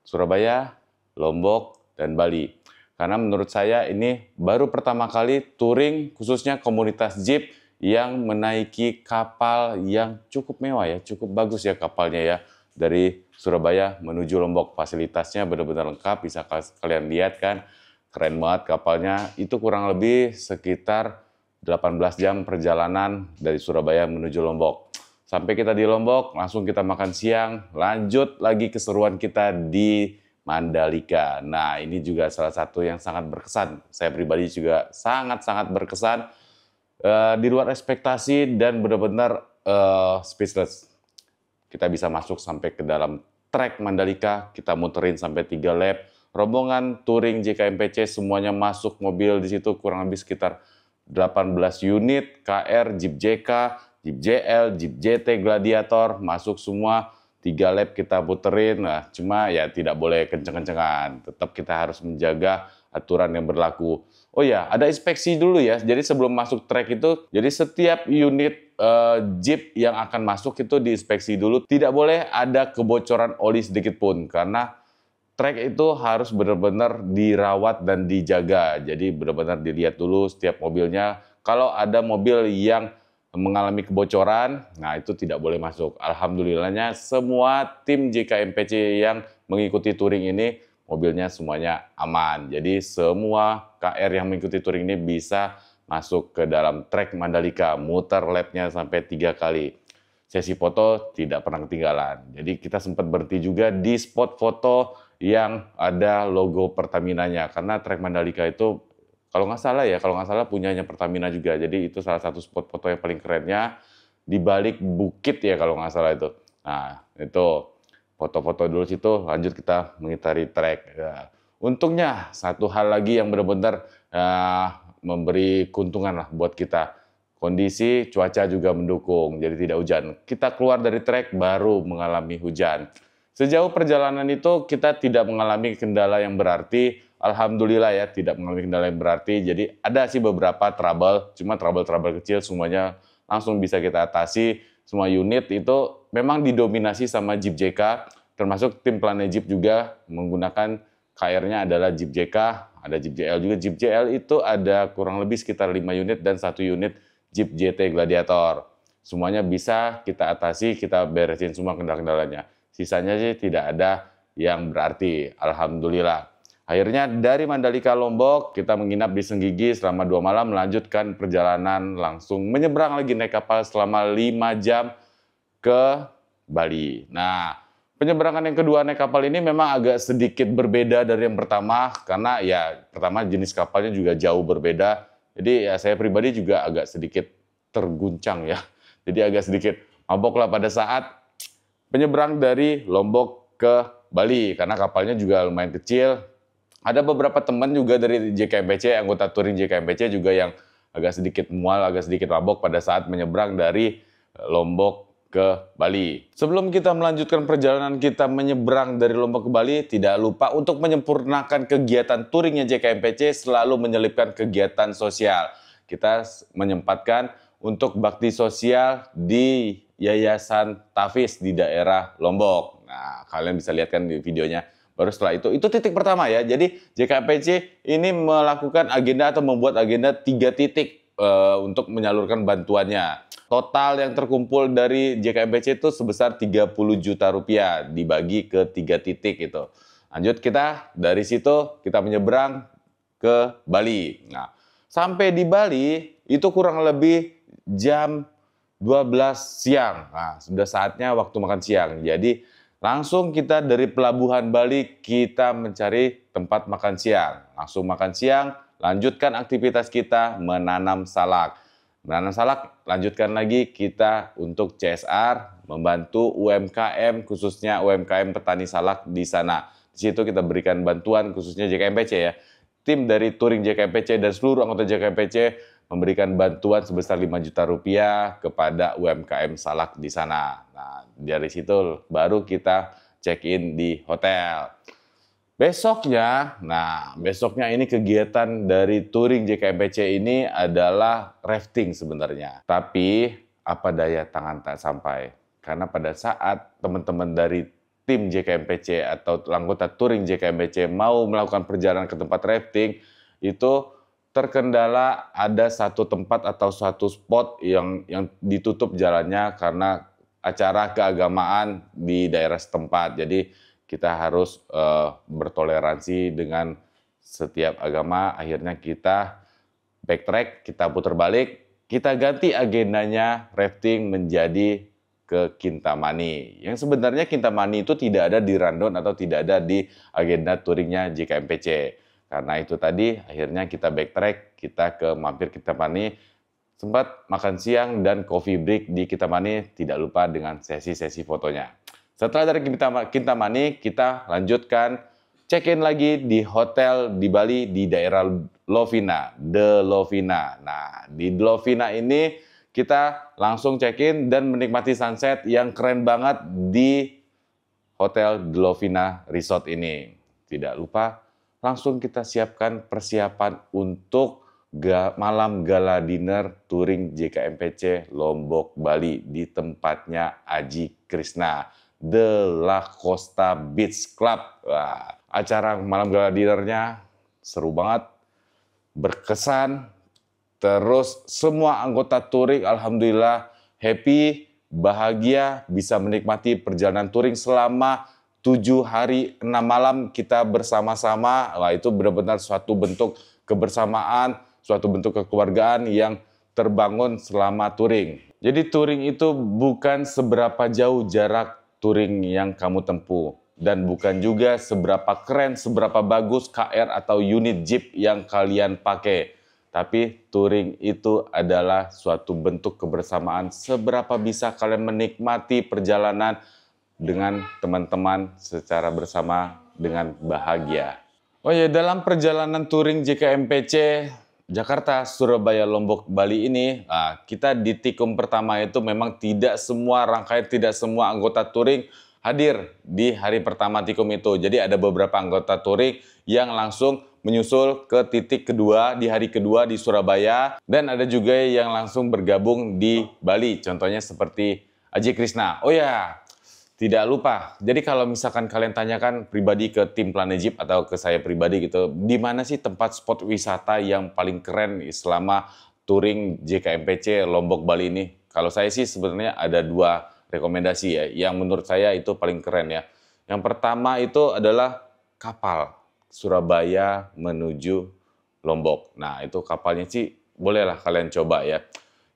Surabaya, Lombok, dan Bali. Karena menurut saya ini baru pertama kali touring khususnya komunitas Jeep yang menaiki kapal yang cukup mewah ya, cukup bagus ya kapalnya ya. Dari Surabaya menuju Lombok, fasilitasnya benar-benar lengkap, bisa kalian lihat kan, keren banget kapalnya. Itu kurang lebih sekitar 18 jam perjalanan dari Surabaya menuju Lombok. Sampai kita di Lombok, langsung kita makan siang, lanjut lagi keseruan kita di Mandalika. Nah, ini juga salah satu yang sangat berkesan. Saya pribadi juga sangat-sangat berkesan. Di luar ekspektasi dan benar-benar speechless. Kita bisa masuk sampai ke dalam trek Mandalika, kita muterin sampai 3 lap. Rombongan touring JKMPC semuanya masuk mobil di situ kurang lebih sekitar 18 unit KR, Jeep JK, Jeep JL, Jeep JT Gladiator, masuk semua, 3 lap kita puterin. Nah, cuma ya tidak boleh kenceng-kencengan, tetap kita harus menjaga aturan yang berlaku. Oh ya, ada inspeksi dulu ya, jadi sebelum masuk trek itu, jadi setiap unit Jeep yang akan masuk itu diinspeksi dulu, tidak boleh ada kebocoran oli sedikit pun, karena trek itu harus benar-benar dirawat dan dijaga. Jadi benar-benar dilihat dulu setiap mobilnya. Kalau ada mobil yang mengalami kebocoran, nah itu tidak boleh masuk. Alhamdulillahnya semua tim JKMPC yang mengikuti touring ini, mobilnya semuanya aman. Jadi semua KR yang mengikuti touring ini bisa masuk ke dalam trek Mandalika, muter lapnya sampai 3 kali. Sesi foto tidak pernah ketinggalan. Jadi kita sempat berhenti juga di spot foto yang ada logo Pertamina-nya, karena trek Mandalika itu kalau nggak salah punyanya Pertamina juga. Jadi itu salah satu spot foto yang paling kerennya di balik bukit ya kalau nggak salah itu. Nah itu foto-foto dulu situ, lanjut kita mengitari trek. Ya. Untungnya satu hal lagi yang benar-benar memberi keuntungan lah buat kita. Kondisi cuaca juga mendukung, jadi tidak hujan. Kita keluar dari trek baru mengalami hujan. Sejauh perjalanan itu kita tidak mengalami kendala yang berarti. Alhamdulillah ya, tidak mengalami kendala yang berarti. Jadi ada sih beberapa trouble, cuma trouble-trouble kecil semuanya langsung bisa kita atasi. Semua unit itu memang didominasi sama Jeep JK, termasuk tim Planet Jeep juga menggunakan KR-nya adalah Jeep JK, ada Jeep JL juga. Jeep JL itu ada kurang lebih sekitar 5 unit dan 1 unit Jeep JT Gladiator. Semuanya bisa kita atasi, kita beresin semua kendala-kendalanya. Sisanya sih tidak ada yang berarti, alhamdulillah. Akhirnya dari Mandalika Lombok, kita menginap di Senggigi selama 2 malam, melanjutkan perjalanan langsung menyeberang lagi naik kapal selama 5 jam ke Bali. Nah, penyeberangan yang kedua naik kapal ini memang agak sedikit berbeda dari yang pertama, karena ya pertama jenis kapalnya juga jauh berbeda. Jadi ya saya pribadi juga agak sedikit terguncang ya. Jadi agak sedikit mabok lah pada saat penyeberang dari Lombok ke Bali, karena kapalnya juga lumayan kecil. Ada beberapa teman juga dari JKMPC, anggota touring JKMPC juga yang agak sedikit mual, agak sedikit mabok pada saat menyeberang dari Lombok ke Bali. Sebelum kita melanjutkan perjalanan kita menyeberang dari Lombok ke Bali, tidak lupa untuk menyempurnakan kegiatan touringnya JKMPC selalu menyelipkan kegiatan sosial. Kita menyempatkan untuk bakti sosial di Yayasan Tafis di daerah Lombok. Nah, kalian bisa lihat kan di videonya. Baru setelah itu titik pertama ya. Jadi JKMPC ini melakukan agenda atau membuat agenda 3 titik untuk menyalurkan bantuannya. Total yang terkumpul dari JKMPC itu sebesar 30 juta rupiah dibagi ke 3 titik itu. Lanjut kita dari situ kita menyeberang ke Bali. Nah, sampai di Bali itu kurang lebih jam 12 siang. Nah, sudah saatnya waktu makan siang. Jadi langsung kita dari Pelabuhan Bali kita mencari tempat makan siang. Langsung makan siang, lanjutkan aktivitas kita menanam salak. Menanam salak, lanjutkan lagi kita untuk CSR, membantu UMKM, khususnya UMKM petani salak di sana. Di situ kita berikan bantuan khususnya JKMPC ya. Tim dari touring JKMPC dan seluruh anggota JKMPC memberikan bantuan sebesar 5 juta rupiah kepada UMKM salak di sana. Nah, dari situ baru kita check-in di hotel. Besoknya ini kegiatan dari touring JKMPC ini adalah rafting sebenarnya. Tapi apa daya tangan tak sampai. Karena pada saat teman-teman dari tim JKMPC atau anggota touring JKMPC mau melakukan perjalanan ke tempat rafting, itu terkendala ada satu tempat atau satu spot yang ditutup jalannya karena acara keagamaan di daerah setempat. Jadi kita harus bertoleransi dengan setiap agama. Akhirnya kita backtrack, kita putar balik, kita ganti agendanya rafting menjadi ke Kintamani. Yang sebenarnya Kintamani itu tidak ada di rundown atau tidak ada di agenda touringnya JKMPC. Karena itu tadi akhirnya kita backtrack, kita ke mampir Kintamani, sempat makan siang dan coffee break di Kintamani, tidak lupa dengan sesi-sesi fotonya. Setelah dari Kintamani, kita lanjutkan check-in lagi di hotel di Bali di daerah Lovina, The Lovina. Nah, di The Lovina ini kita langsung check-in dan menikmati sunset yang keren banget di Hotel The Lovina Resort ini. Tidak lupa, langsung kita siapkan persiapan untuk malam gala dinner touring JKMPC Lombok, Bali di tempatnya Aji Krishna, The La Costa Beach Club. Wah, acara malam gala dinernya seru banget, berkesan, terus semua anggota touring alhamdulillah happy, bahagia, bisa menikmati perjalanan touring selama 7 hari 6 malam kita bersama-sama. Wah, itu benar-benar suatu bentuk kebersamaan, suatu bentuk kekeluargaan yang terbangun selama touring. Jadi touring itu bukan seberapa jauh jarak touring yang kamu tempuh. Dan bukan juga seberapa keren, seberapa bagus KR atau unit Jeep yang kalian pakai. Tapi touring itu adalah suatu bentuk kebersamaan seberapa bisa kalian menikmati perjalanan dengan teman-teman secara bersama dengan bahagia. Oh ya, dalam perjalanan touring JKMPC Jakarta, Surabaya, Lombok, Bali ini, kita di tikum pertama itu memang tidak semua rangkaian, tidak semua anggota touring hadir di hari pertama tikum itu. Jadi ada beberapa anggota touring yang langsung menyusul ke titik kedua di hari kedua di Surabaya, dan ada juga yang langsung bergabung di Bali. Contohnya seperti Aji Krishna. Oh ya, tidak lupa. Jadi kalau misalkan kalian tanyakan pribadi ke tim Planet Jeep atau ke saya pribadi gitu, di mana sih tempat spot wisata yang paling keren selama touring JKMPC Lombok Bali ini? Kalau saya sih sebenarnya ada 2 rekomendasi ya, yang menurut saya itu paling keren ya. Yang pertama itu adalah kapal Surabaya menuju Lombok. Nah, itu kapalnya sih bolehlah kalian coba ya.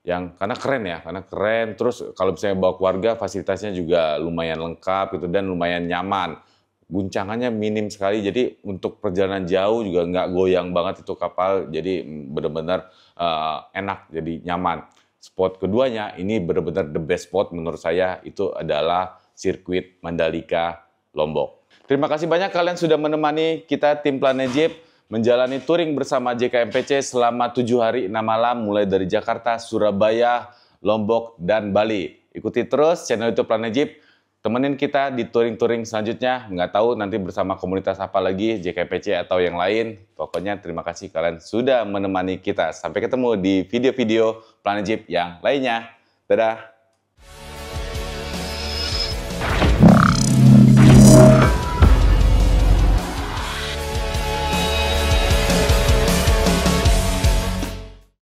Karena keren, terus kalau misalnya bawa keluarga fasilitasnya juga lumayan lengkap gitu dan lumayan nyaman. Guncangannya minim sekali, jadi untuk perjalanan jauh juga nggak goyang banget itu kapal, jadi benar-benar enak, jadi nyaman. Spot keduanya ini benar-benar the best spot menurut saya, itu adalah sirkuit Mandalika Lombok. Terima kasih banyak kalian sudah menemani kita tim Planet Jeep menjalani touring bersama JKMPC selama 7 hari 6 malam mulai dari Jakarta, Surabaya, Lombok, dan Bali. Ikuti terus channel YouTube Planet Jeep, temenin kita di touring-touring selanjutnya. Nggak tahu nanti bersama komunitas apa lagi, JKMPC atau yang lain. Pokoknya terima kasih kalian sudah menemani kita. Sampai ketemu di video-video Planet Jeep yang lainnya. Dadah!